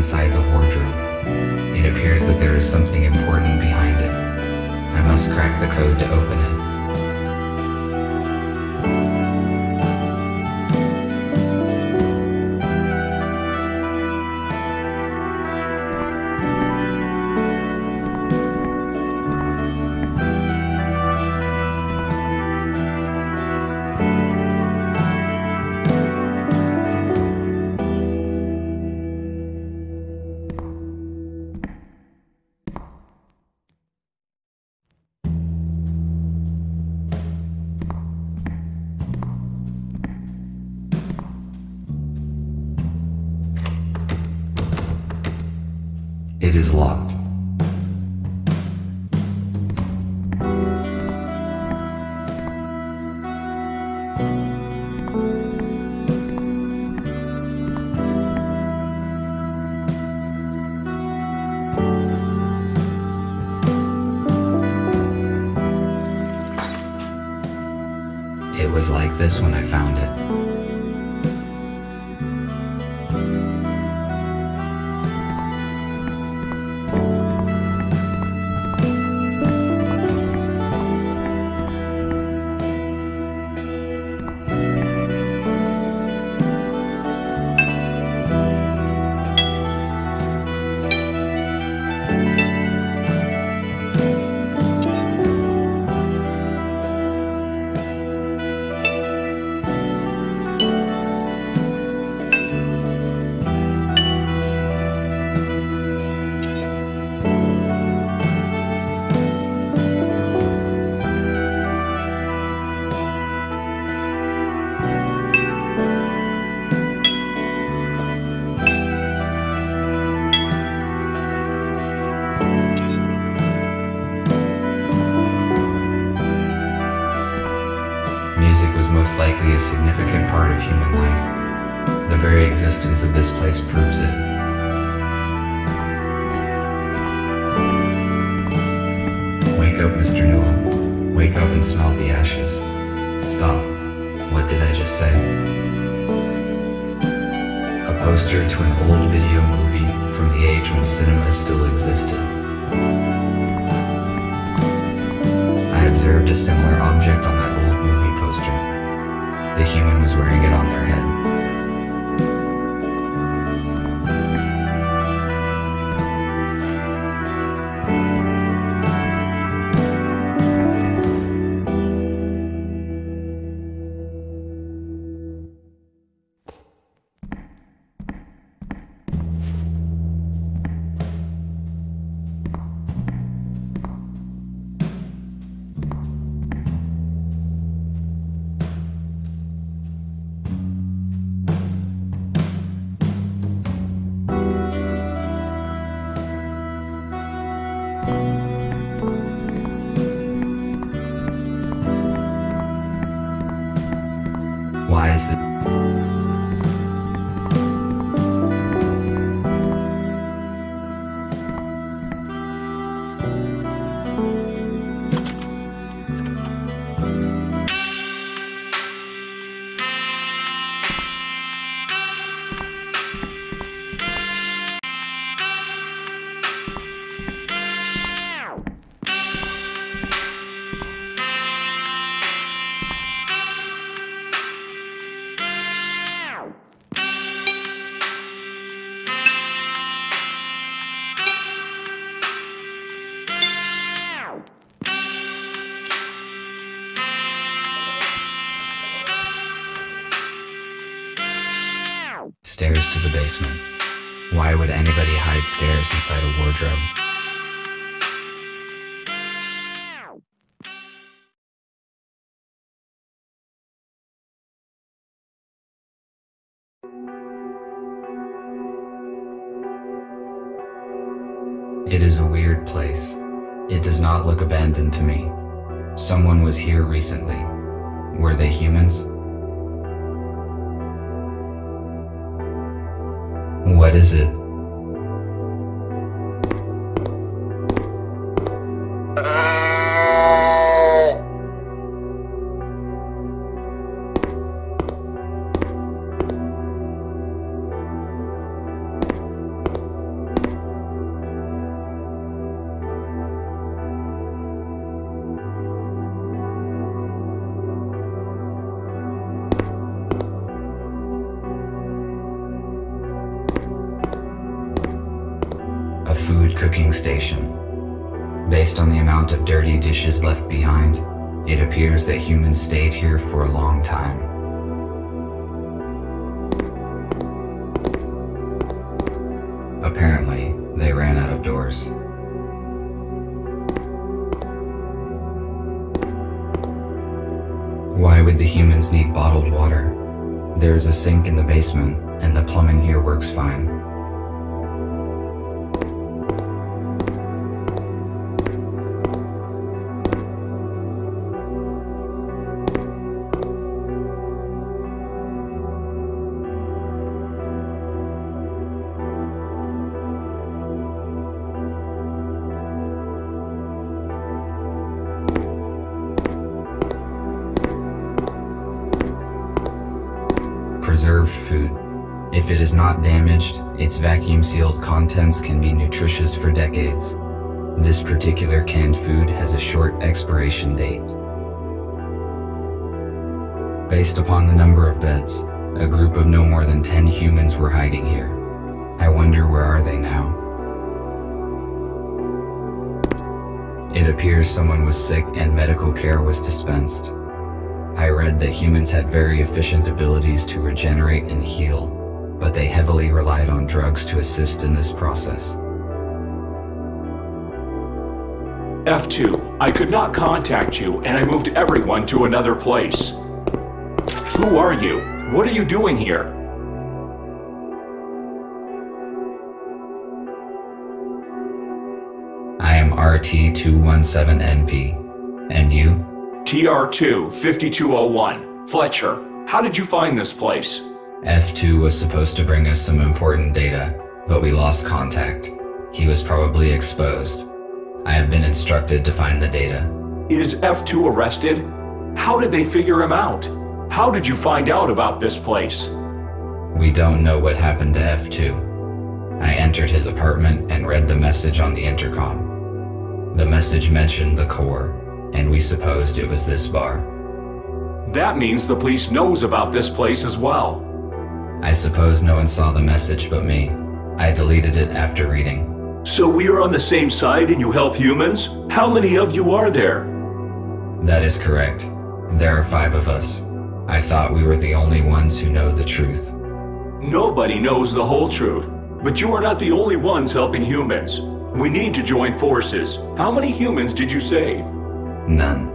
inside the wardrobe. It appears that there is something important behind it. I must crack the code to open it. It is locked. It was like this when I found it. Music was most likely a significant part of human life. The very existence of this place proves it. Wake up, Mr. Newell. Wake up and smell the ashes. Stop. What did I just say? A poster to an old video movie from the age when cinema still existed. I observed a similar object on that old movie poster. The human was wearing it on their head. Why is this? Stairs to the basement. Why would anybody hide stairs inside a wardrobe? It is a weird place. It does not look abandoned to me. Someone was here recently. Were they humans? What is it? cooking station. Based on the amount of dirty dishes left behind, it appears that humans stayed here for a long time. Apparently, they ran out of doors. Why would the humans need bottled water? There's a sink in the basement, and the plumbing here works fine. Preserved food. If it is not damaged, its vacuum-sealed contents can be nutritious for decades. This particular canned food has a short expiration date. Based upon the number of beds, a group of no more than 10 humans were hiding here. I wonder where are they now? It appears someone was sick and medical care was dispensed. I read that humans had very efficient abilities to regenerate and heal, but they heavily relied on drugs to assist in this process. F2, I could not contact you, and I moved everyone to another place. Who are you? What are you doing here? I am RT-217NP. And you? TR2-5201. Fletcher, how did you find this place? F2 was supposed to bring us some important data, but we lost contact. He was probably exposed. I have been instructed to find the data. Is F2 arrested? How did they figure him out? How did you find out about this place? We don't know what happened to F2. I entered his apartment and read the message on the intercom. The message mentioned the core, and we supposed it was this bar. That means the police knows about this place as well. I suppose no one saw the message but me. I deleted it after reading. So we are on the same side and you help humans? How many of you are there? That is correct. There are 5 of us. I thought we were the only ones who know the truth. Nobody knows the whole truth, but you are not the only ones helping humans. We need to join forces. How many humans did you save? None.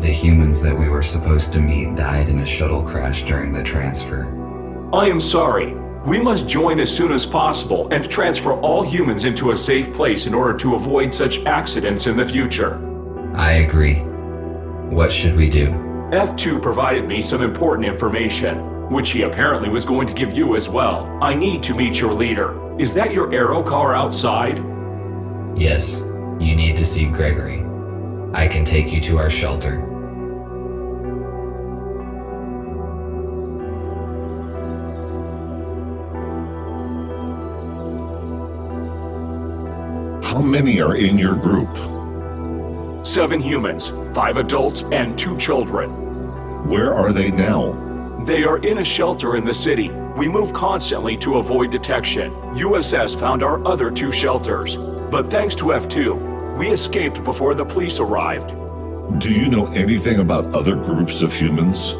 The humans that we were supposed to meet died in a shuttle crash during the transfer. I am sorry. We must join as soon as possible and transfer all humans into a safe place in order to avoid such accidents in the future. I agree. What should we do? F2 provided me some important information, which he apparently was going to give you as well. I need to meet your leader. Is that your aero car outside? Yes. You need to see Gregory. I can take you to our shelter. How many are in your group? 7 humans, 5 adults, and 2 children. Where are they now? They are in a shelter in the city. We move constantly to avoid detection. USS found our other 2 shelters, but thanks to F2, we escaped before the police arrived. Do you know anything about other groups of humans?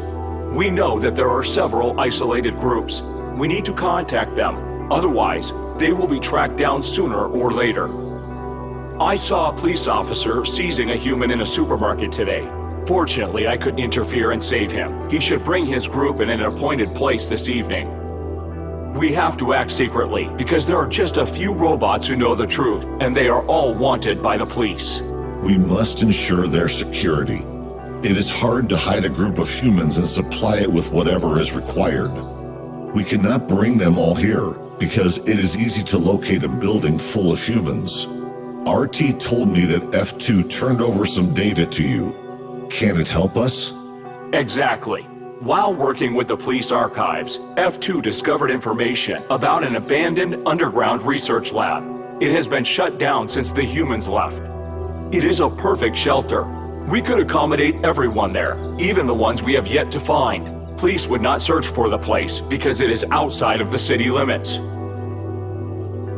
We know that there are several isolated groups. We need to contact them. Otherwise, they will be tracked down sooner or later. I saw a police officer seizing a human in a supermarket today. Fortunately, I could interfere and save him. He should bring his group in an appointed place this evening. We have to act secretly, because there are just a few robots who know the truth, and they are all wanted by the police. We must ensure their security. It is hard to hide a group of humans and supply it with whatever is required. We cannot bring them all here, because it is easy to locate a building full of humans. RT told me that F2 turned over some data to you. Can it help us? Exactly. While working with the police archives, F2 discovered information about an abandoned underground research lab. It has been shut down since the humans left. It is a perfect shelter. We could accommodate everyone there, even the ones we have yet to find. Police would not search for the place because it is outside of the city limits.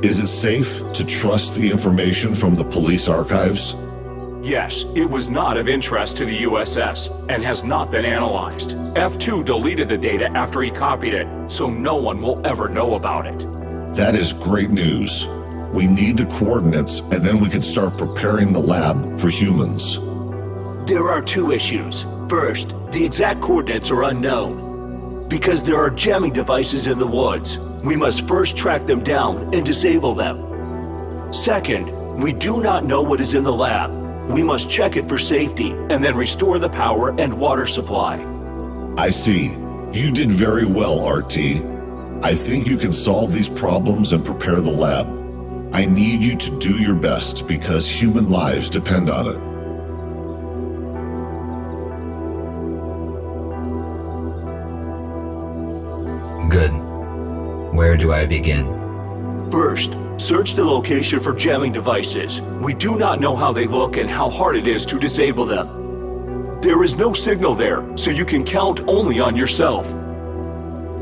Is it safe to trust the information from the police archives? Yes, it was not of interest to the USS and has not been analyzed. F2 deleted the data after he copied it, so no one will ever know about it. That is great news. We need the coordinates, and then we can start preparing the lab for humans. There are two issues. First, the exact coordinates are unknown. Because there are jamming devices in the woods, we must first track them down and disable them. Second, we do not know what is in the lab. We must check it for safety and then restore the power and water supply. I see. You did very well, RT. I think you can solve these problems and prepare the lab. I need you to do your best because human lives depend on it. Good. Where do I begin? First, search the location for jamming devices. We do not know how they look and how hard it is to disable them. There is no signal there, so you can count only on yourself.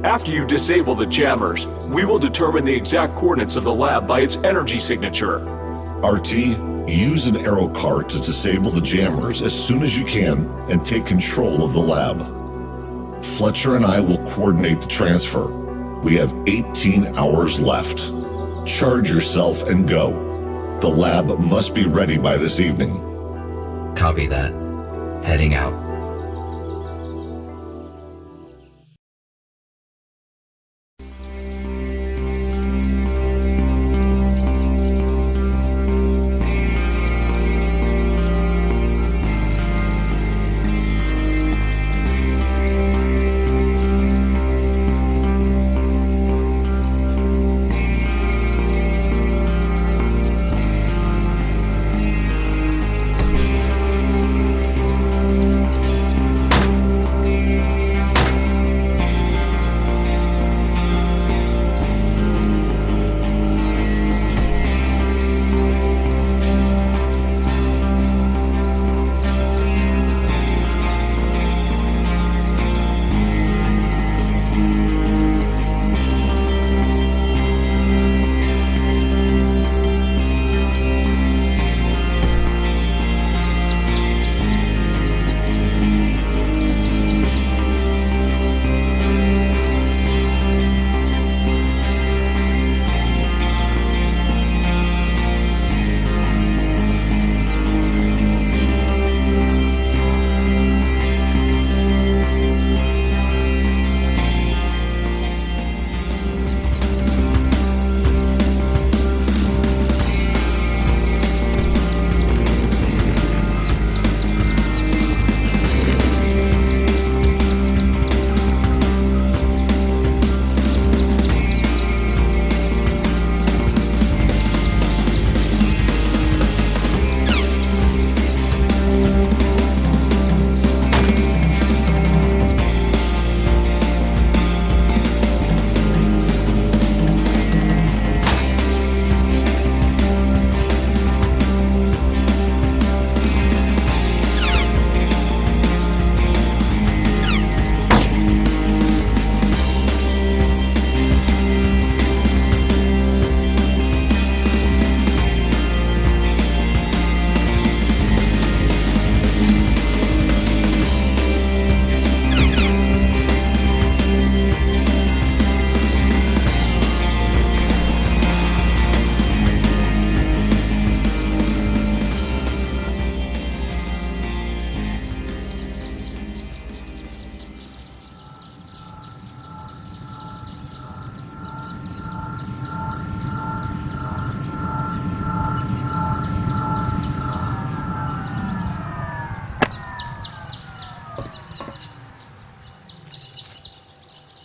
After you disable the jammers, we will determine the exact coordinates of the lab by its energy signature. RT, use an arrow car to disable the jammers as soon as you can and take control of the lab. Fletcher and I will coordinate the transfer. We have 18 hours left. Charge yourself and go. The lab must be ready by this evening. Copy that. Heading out.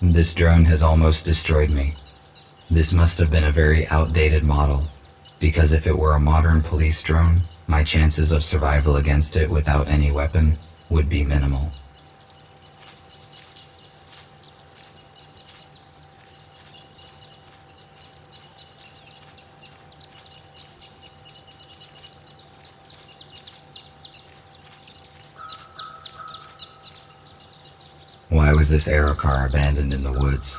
This drone has almost destroyed me. This must have been a very outdated model, because if it were a modern police drone, my chances of survival against it without any weapon would be minimal. Why was this aero car abandoned in the woods?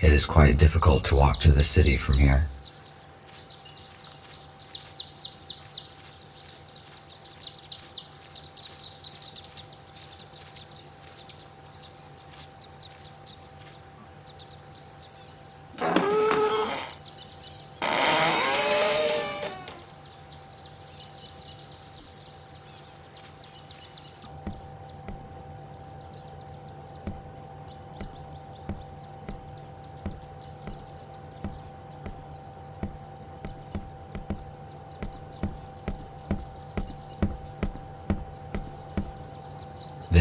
It is quite difficult to walk to the city from here.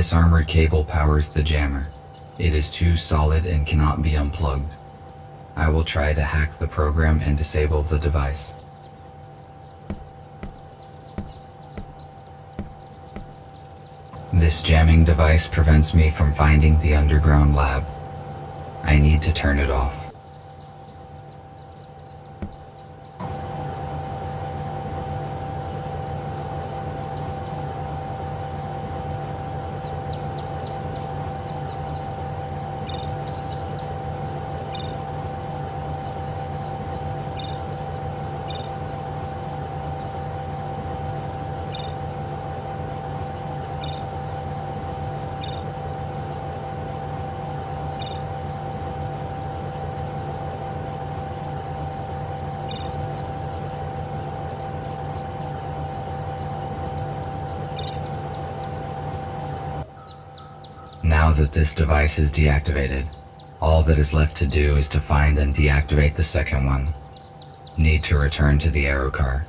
This armored cable powers the jammer. It is too solid and cannot be unplugged. I will try to hack the program and disable the device. This jamming device prevents me from finding the underground lab. I need to turn it off. Now that this device is deactivated, all that is left to do is to find and deactivate the second one. Need to return to the aero car.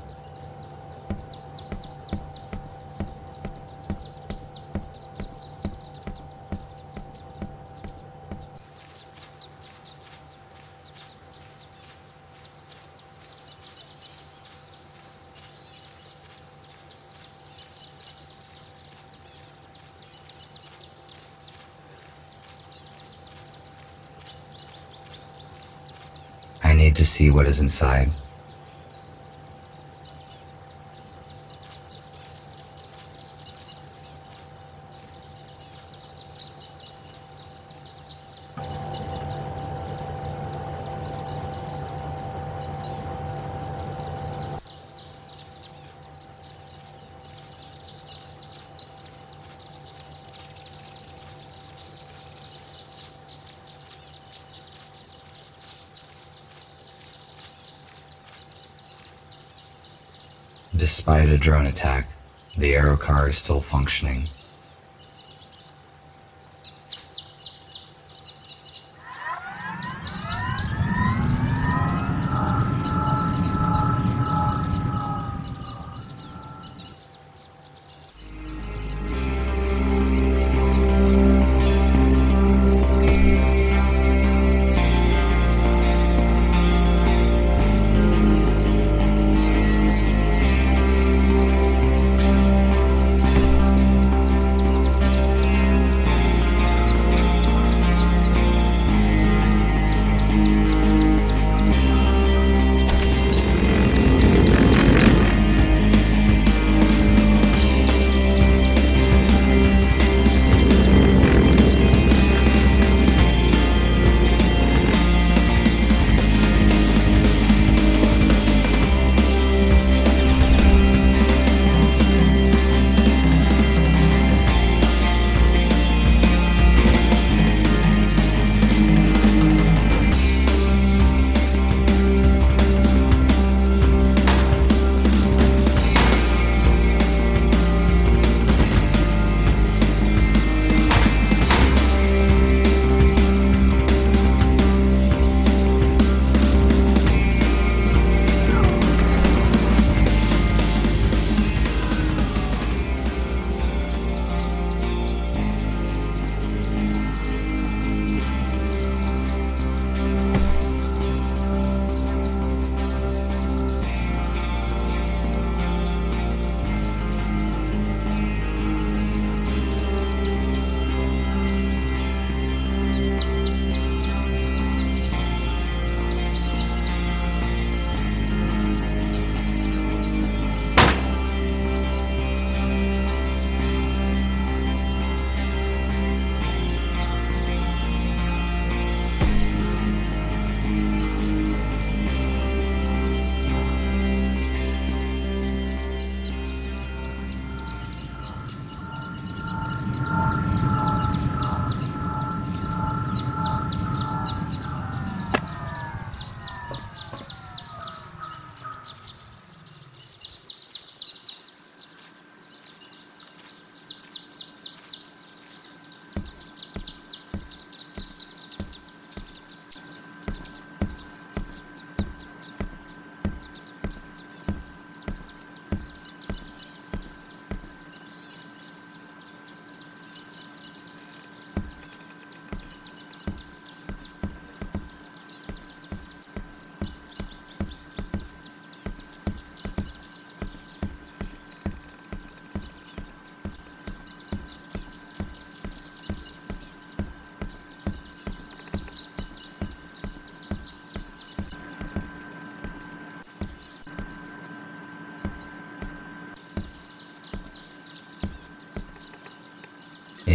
I need to see what is inside. Despite a drone attack, the aero car is still functioning.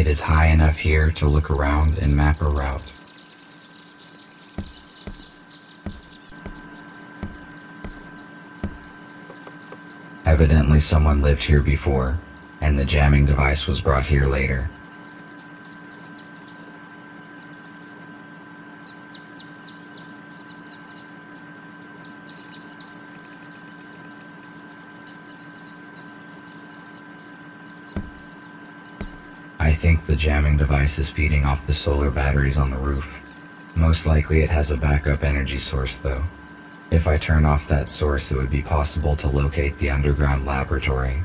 is high enough here to look around and map a route. Evidently someone lived here before, and the jamming device was brought here later. I think the jamming device is feeding off the solar batteries on the roof. Most likely it has a backup energy source though. If I turn off that source, it would be possible to locate the underground laboratory.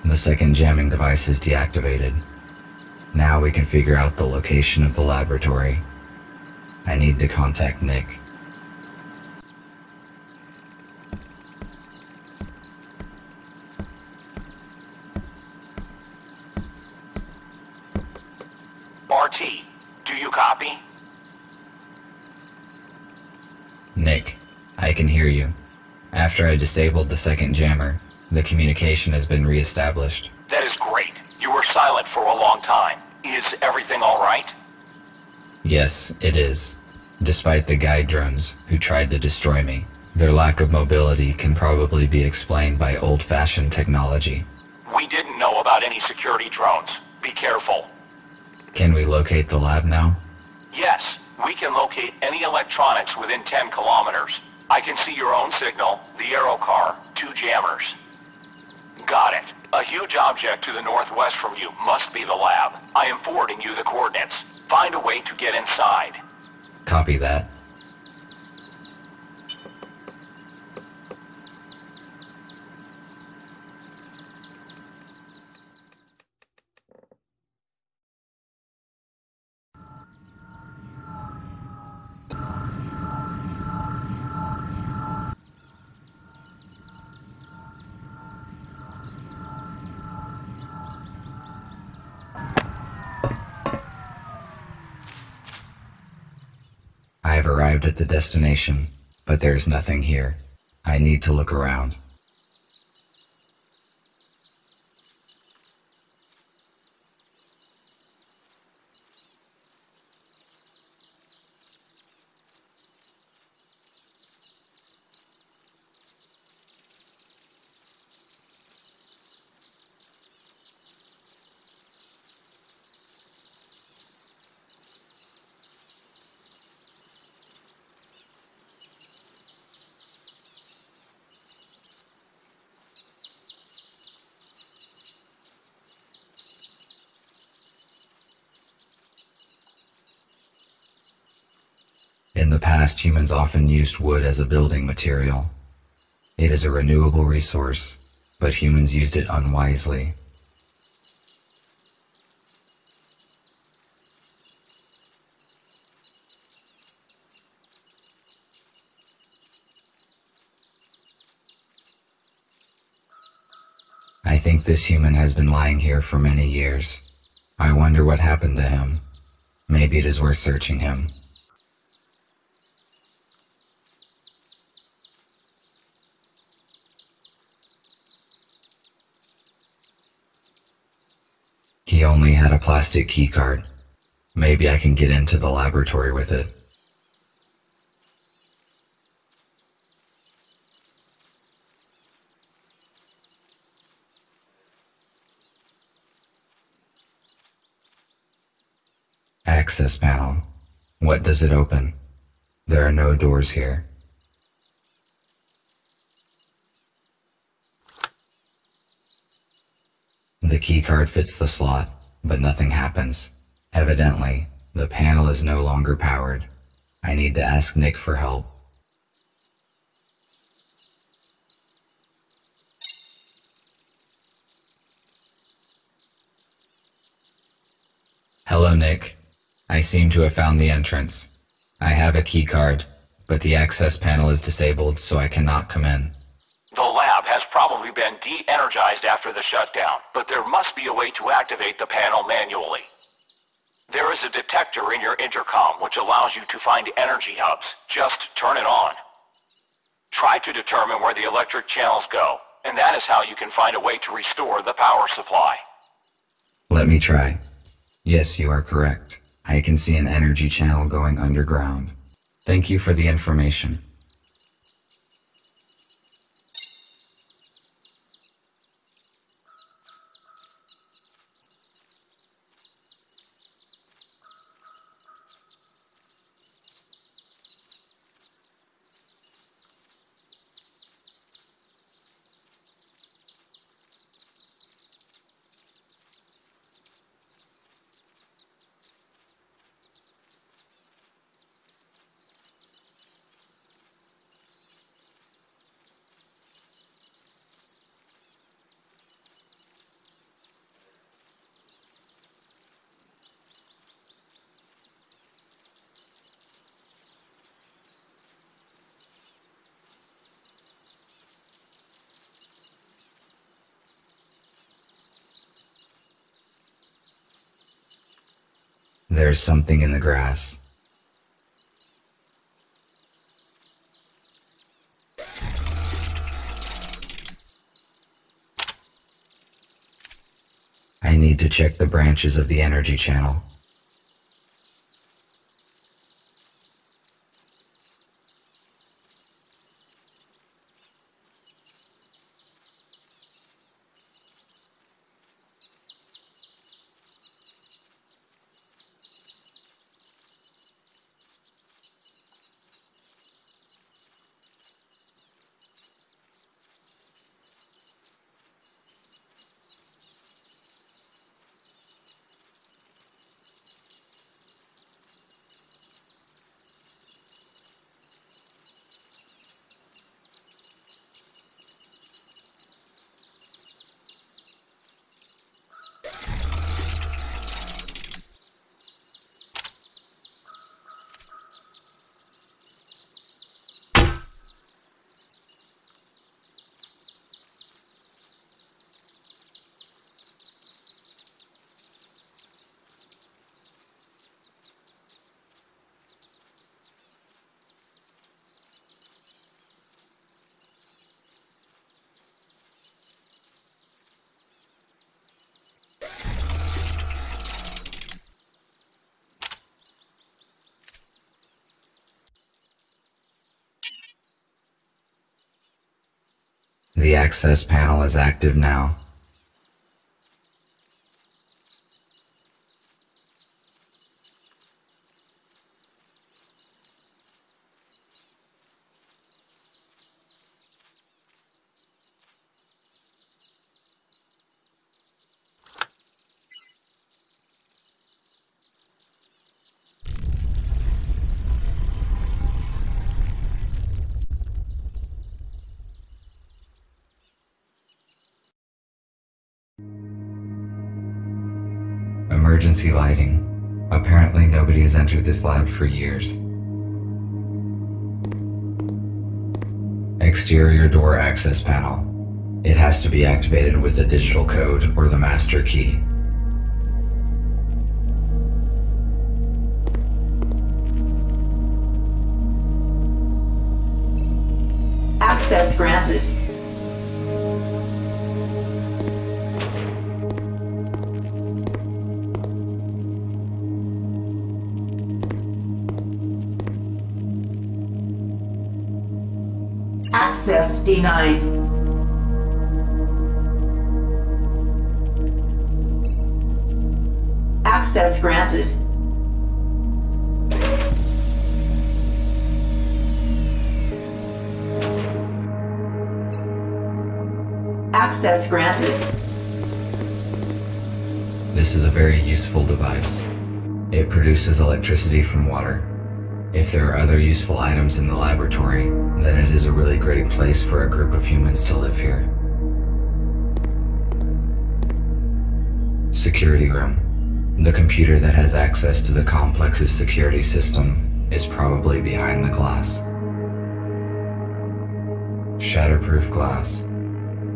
The second jamming device is deactivated. Now we can figure out the location of the laboratory. I need to contact Nick. RT, do you copy? Nick, I can hear you. After I disabled the second jammer, the communication has been re-established. That is great. You were silent for a long time. Is everything all right? Yes, it is. Despite the guide drones who tried to destroy me, their lack of mobility can probably be explained by old-fashioned technology. We didn't know about any security drones. Be careful. Can we locate the lab now? Yes, we can locate any electronics within 10 kilometers. I can see your own signal, the aero car, 2 jammers. Got it. A huge object to the northwest from you must be the lab. I am forwarding you the coordinates. Find a way to get inside. Copy that. I have arrived at the destination, but there's nothing here. I need to look around. In the past, humans often used wood as a building material. It is a renewable resource, but humans used it unwisely. I think this human has been lying here for many years. I wonder what happened to him. Maybe it is worth searching him. He only had a plastic keycard. Maybe I can get into the laboratory with it. Access panel. What does it open? There are no doors here. The keycard fits the slot, but nothing happens. Evidently, the panel is no longer powered. I need to ask Nick for help. Hello, Nick. I seem to have found the entrance. I have a keycard, but the access panel is disabled, so I cannot come in. The lab has probably been de-energized after the shutdown, but there must be a way to activate the panel manually. There is a detector in your intercom which allows you to find energy hubs. Just turn it on. Try to determine where the electric channels go, and that is how you can find a way to restore the power supply. Let me try. Yes, you are correct. I can see an energy channel going underground. Thank you for the information. There's something in the grass. I need to check the branches of the energy channel. The access panel is active now. Emergency lighting. Apparently nobody has entered this lab for years. Exterior door access panel. It has to be activated with a digital code or the master key. Access granted. Access denied. Access granted. Access granted. This is a very useful device. It produces electricity from water. If there are other useful items in the laboratory, then it is a really great place for a group of humans to live here. Security room. The computer that has access to the complex's security system is probably behind the glass. Shatterproof glass.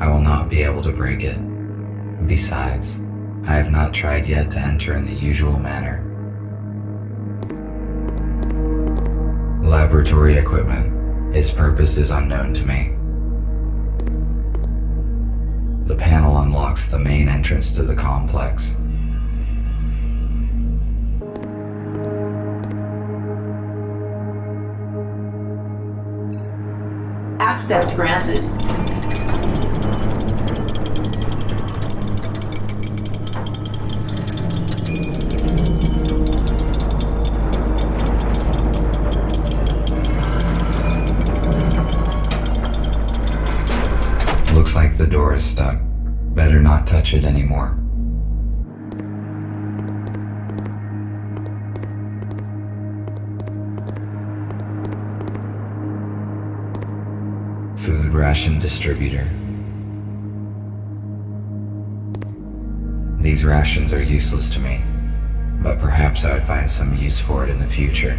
I will not be able to break it. Besides, I have not tried yet to enter in the usual manner. Laboratory equipment. Its purpose is unknown to me. The panel unlocks the main entrance to the complex. Access granted. Looks like the door is stuck. Better not touch it anymore. Food ration distributor. These rations are useless to me, but perhaps I would find some use for it in the future.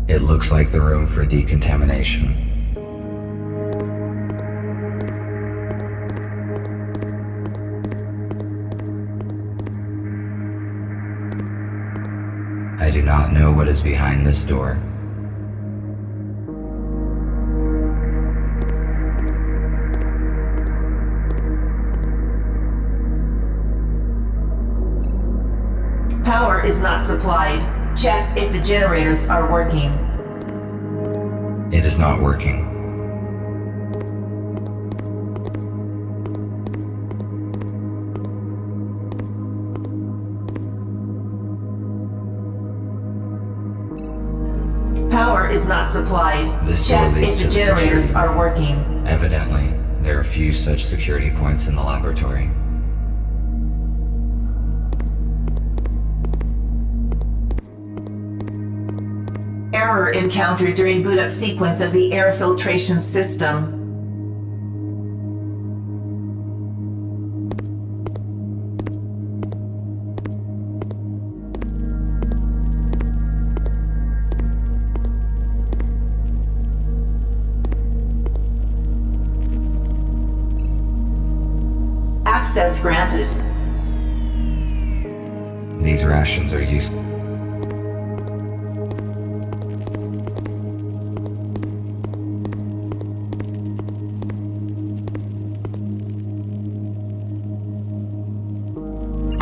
It looks like the room for decontamination. I do not know what is behind this door. Power is not supplied. Check if the generators are working. It is not working. Power is not supplied. This door Check leads if to the generators security. are working. Evidently, there are few such security points in the laboratory. Error encountered during boot-up sequence of the air filtration system. Access granted. These rations are useless.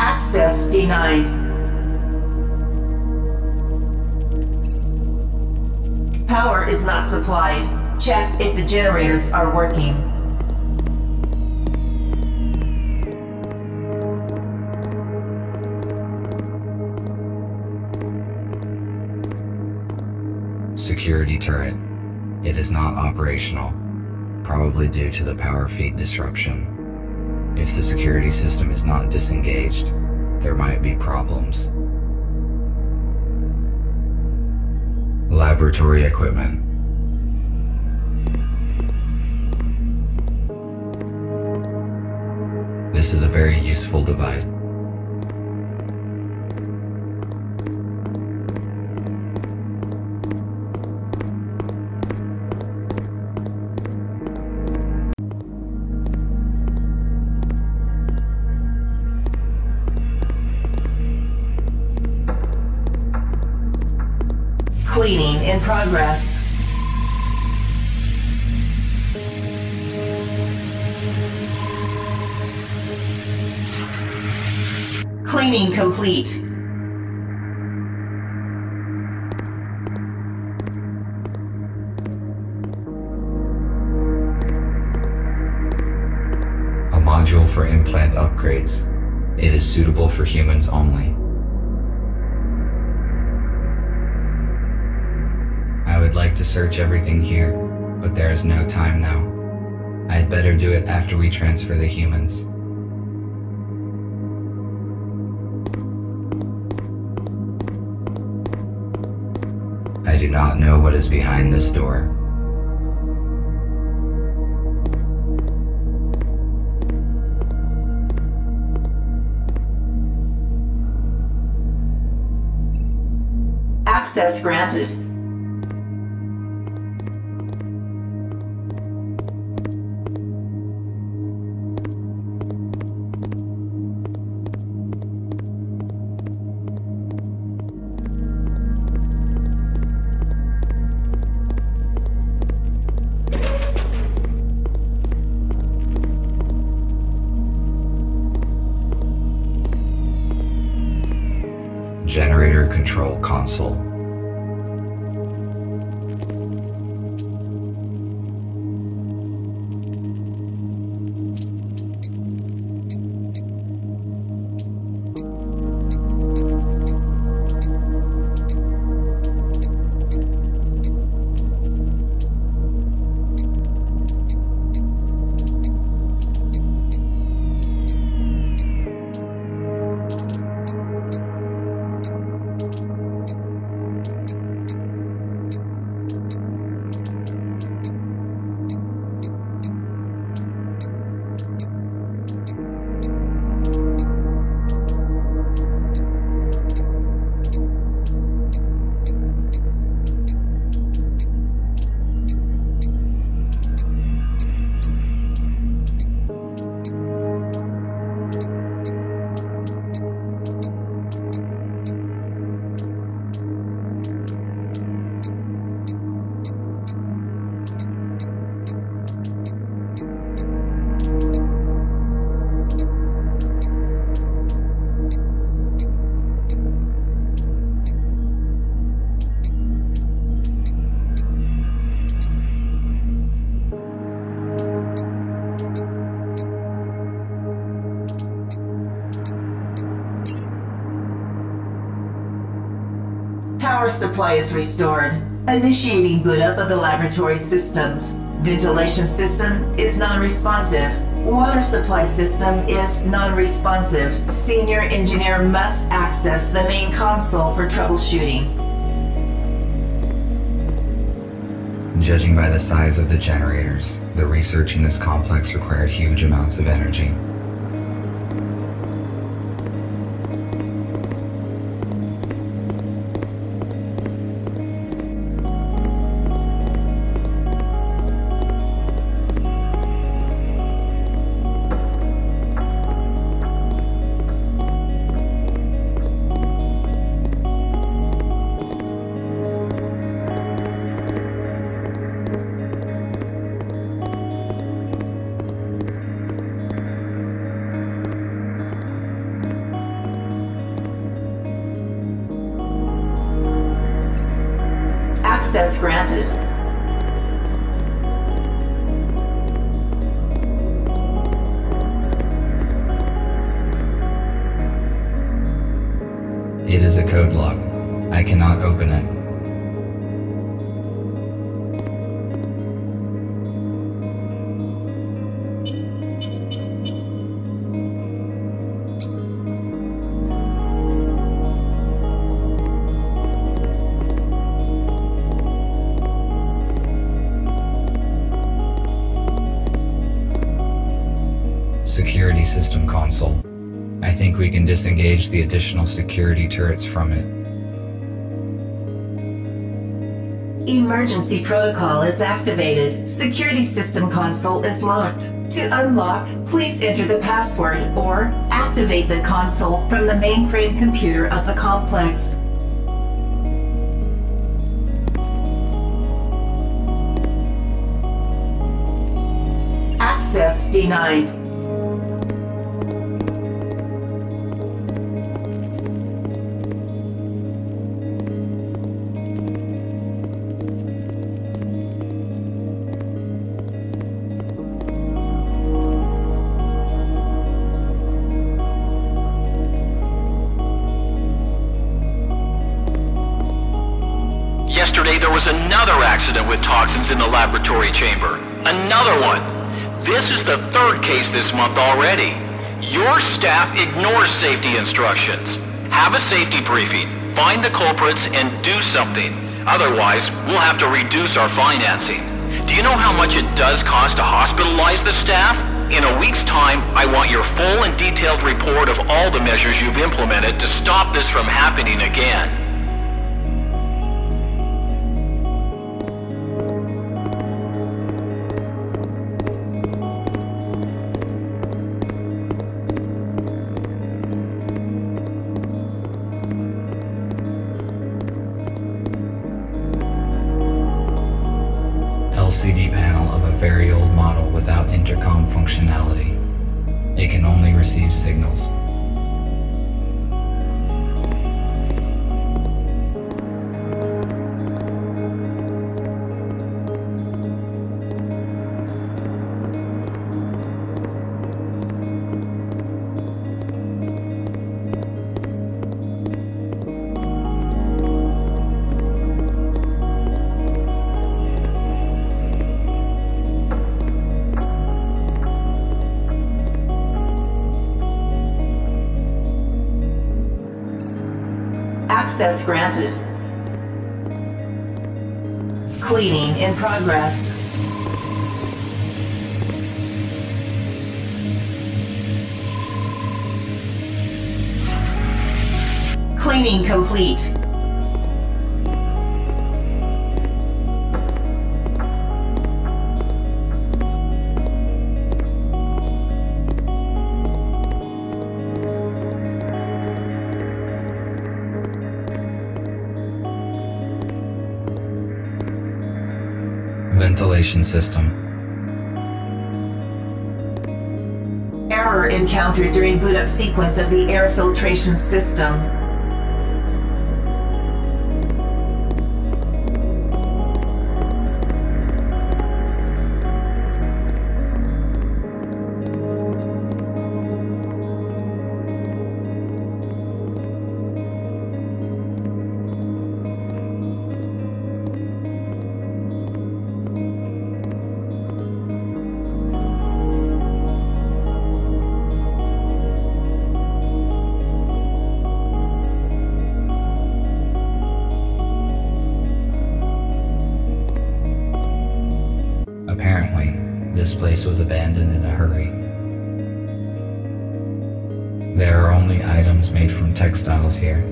Access denied. Power is not supplied. Check if the generators are working. Security turret. It is not operational, probably due to the power feed disruption. If the security system is not disengaged, there might be problems. Laboratory equipment. This is a very useful device. Cleaning in progress. Cleaning complete. A module for implant upgrades. It is suitable for humans only. I would like to search everything here, but there is no time now. I'd better do it after we transfer the humans. I do not know what is behind this door. Access granted. Generator control console. Power supply is restored. Initiating boot up of the laboratory systems. Ventilation system is non-responsive. Water supply system is non-responsive. Senior engineer must access the main console for troubleshooting. Judging by the size of the generators, the research in this complex required huge amounts of energy. Access granted. It is a code lock. I cannot open it. Security system console. I think we can disengage the additional security turrets from it. Emergency protocol is activated. Security system console is locked. To unlock, please enter the password or activate the console from the mainframe computer of the complex. Access denied. Yesterday there was another accident with toxins in the laboratory chamber. Another one. This is the third case this month already. Your staff ignores safety instructions. Have a safety briefing, find the culprits, and do something. Otherwise, we'll have to reduce our financing. Do you know how much it does cost to hospitalize the staff? In a week's time, I want your full and detailed report of all the measures you've implemented to stop this from happening again. LCD panel of a very old model without intercom functionality. It can only receive signals. Access granted. Cleaning in progress. Cleaning complete. Ventilation system. Error encountered during boot up sequence of the air filtration system. Apparently, this place was abandoned in a hurry. There are only items made from textiles here.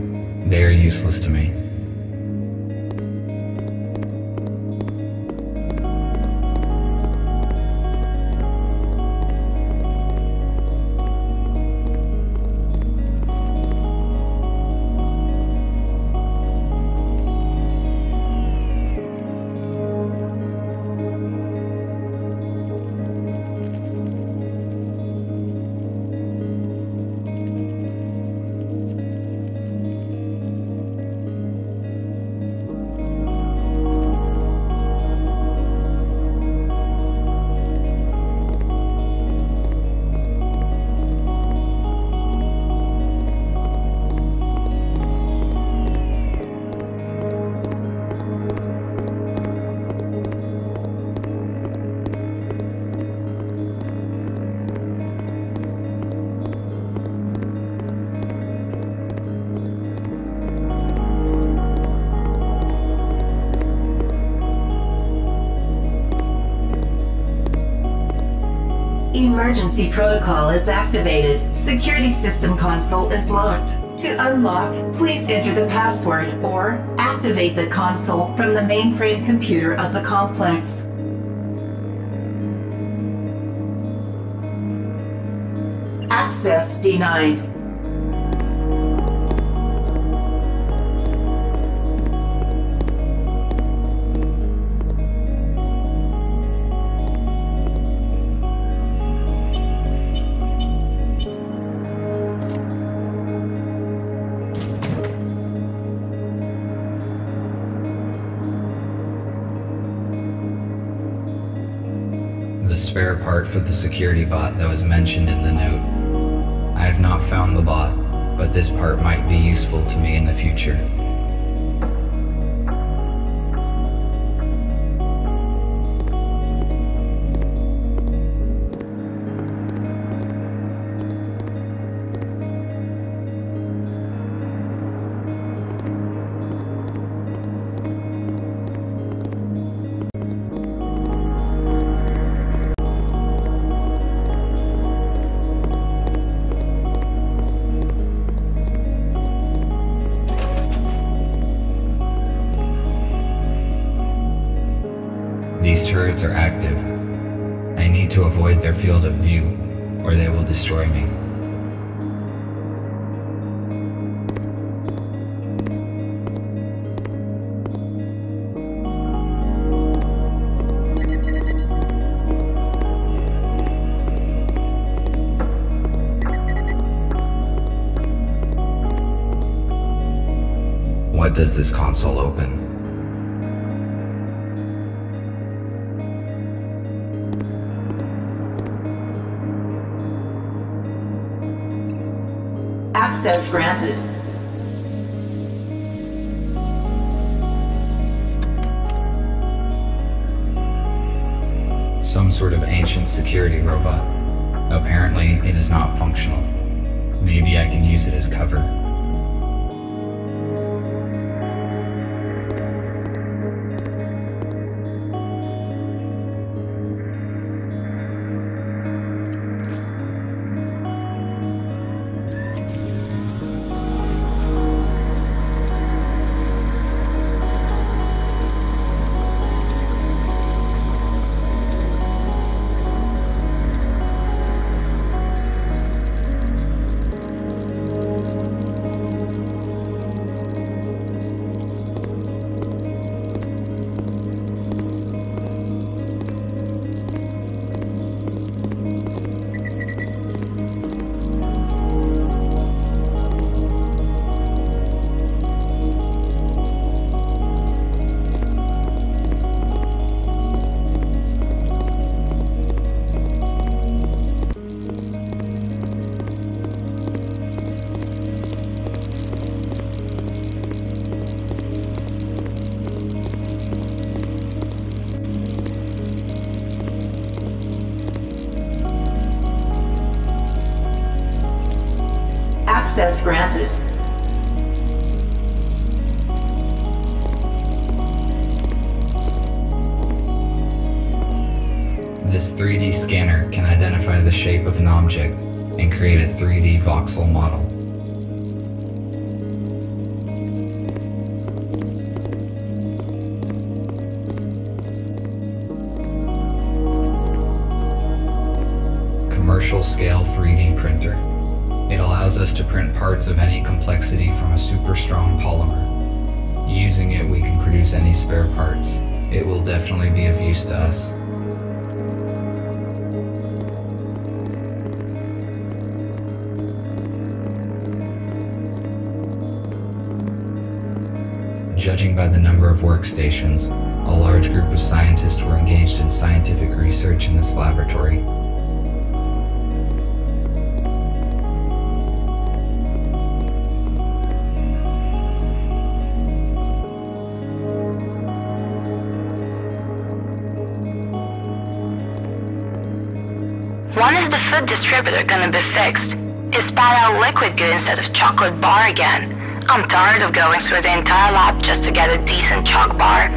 They are useless to me. Emergency protocol is activated. Security system console is locked. To unlock, please enter the password or activate the console from the mainframe computer of the complex. Access denied. The spare part for the security bot that was mentioned in the note. I have not found the bot, but this part might be useful to me in the future. active. I need to avoid their field of view, or they will destroy me. What does this console open? Access granted. Some sort of ancient security robot. Apparently, it is not functional. Maybe I can use it as cover. Access granted. This 3D scanner can identify the shape of an object and create a 3D voxel model. Commercial scale 3D printer. It allows us to print parts of any complexity from a super strong polymer. Using it, we can produce any spare parts. It will definitely be of use to us. Judging by the number of workstations, a large group of scientists were engaged in scientific research in this laboratory. When is the food distributor gonna be fixed? Is spat out liquid good instead of chocolate bar again? I'm tired of going through the entire lab just to get a decent chalk bar.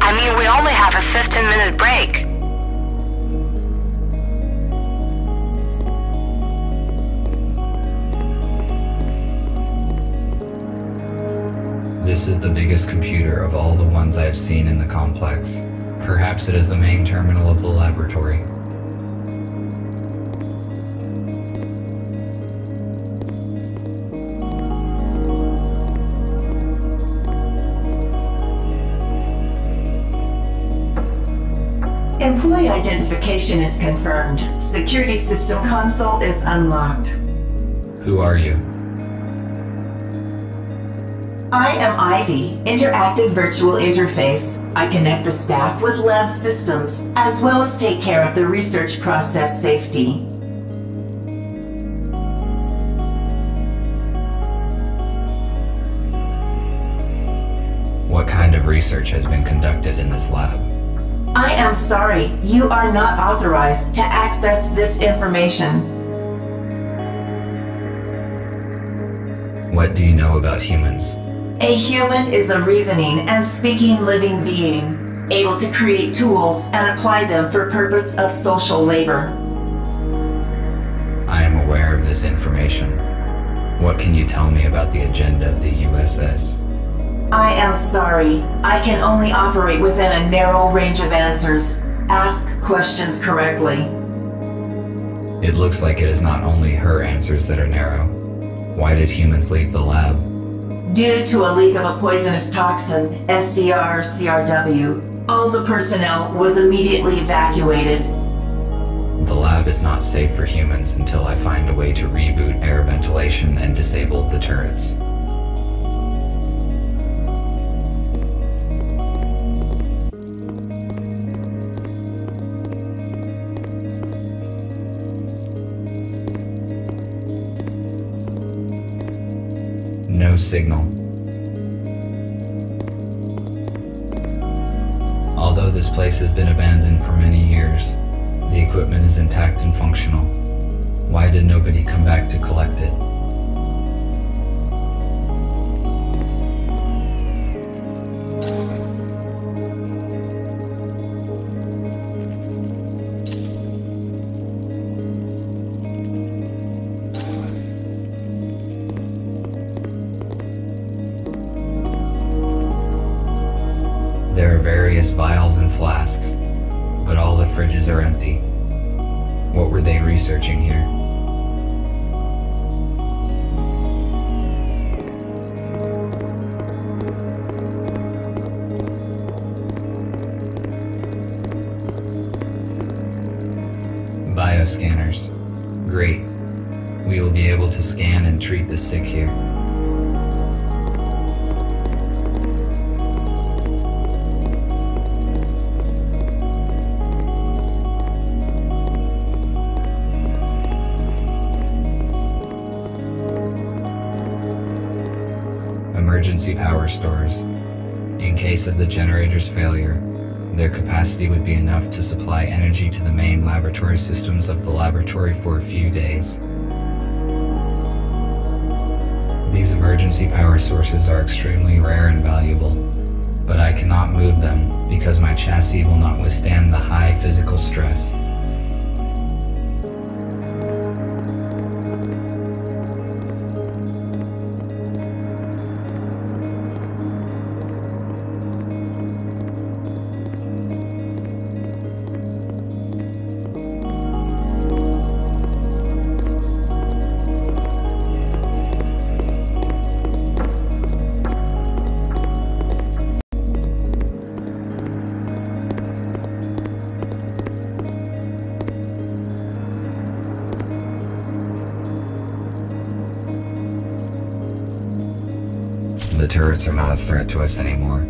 I mean, we only have a 15-minute break. This is the biggest computer of all the ones I have seen in the complex. Perhaps it is the main terminal of the laboratory. Employee identification is confirmed. Security system console is unlocked. Who are you? I am Ivy, interactive virtual interface. I connect the staff with lab systems, as well as take care of the research process safety. What kind of research has been conducted in this lab? I am sorry, you are not authorized to access this information. What do you know about humans? A human is a reasoning and speaking living being, able to create tools and apply them for purpose of social labor. I am aware of this information. What can you tell me about the agenda of the USS? I am sorry. I can only operate within a narrow range of answers. Ask questions correctly. It looks like it is not only her answers that are narrow. Why did humans leave the lab? Due to a leak of a poisonous toxin, SCR-CRW, all the personnel was immediately evacuated. The lab is not safe for humans until I find a way to reboot air ventilation and disable the turrets. No signal. Although this place has been abandoned for many years, the equipment is intact and functional. Why did nobody come back to collect it? There are various vials and flasks, but all the fridges are empty. What were they researching here? Bioscanners. Great. We will be able to scan and treat the sick here. Emergency power stores. In case of the generator's failure, their capacity would be enough to supply energy to the main laboratory systems of the laboratory for a few days. These emergency power sources are extremely rare and valuable, but I cannot move them because my chassis will not withstand the high physical stress. The turrets are not a threat to us anymore.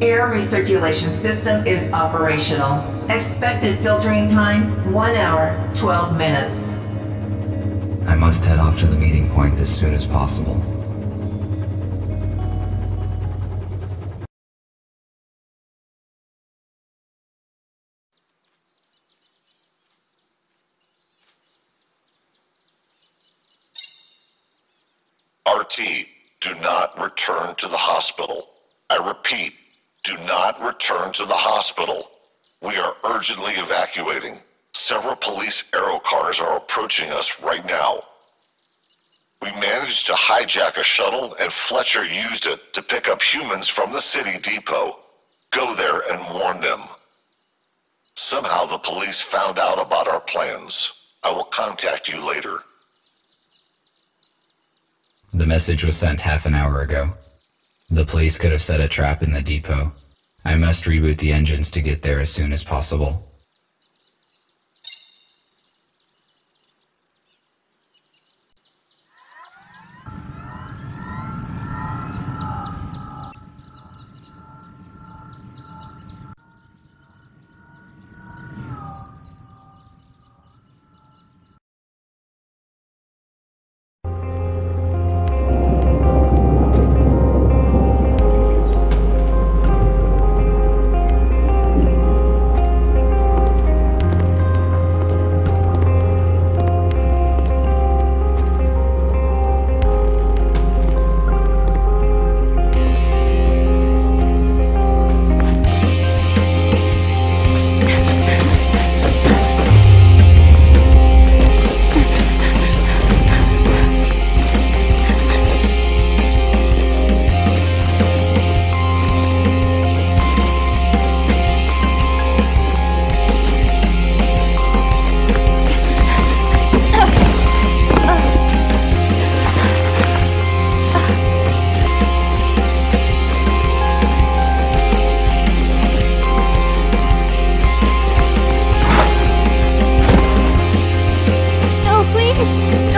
Air recirculation system is operational. Expected filtering time, 1 hour, 12 minutes. I must head off to the meeting point as soon as possible. RT, do not return to the hospital. I repeat, do not return to the hospital. We are urgently evacuating. Several police aero cars are approaching us right now. We managed to hijack a shuttle and Fletcher used it to pick up humans from the city depot. Go there and warn them. Somehow the police found out about our plans. I will contact you later. The message was sent half an hour ago. The police could have set a trap in the depot. I must reboot the engines to get there as soon as possible.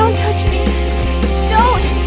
Don't touch me. Don't.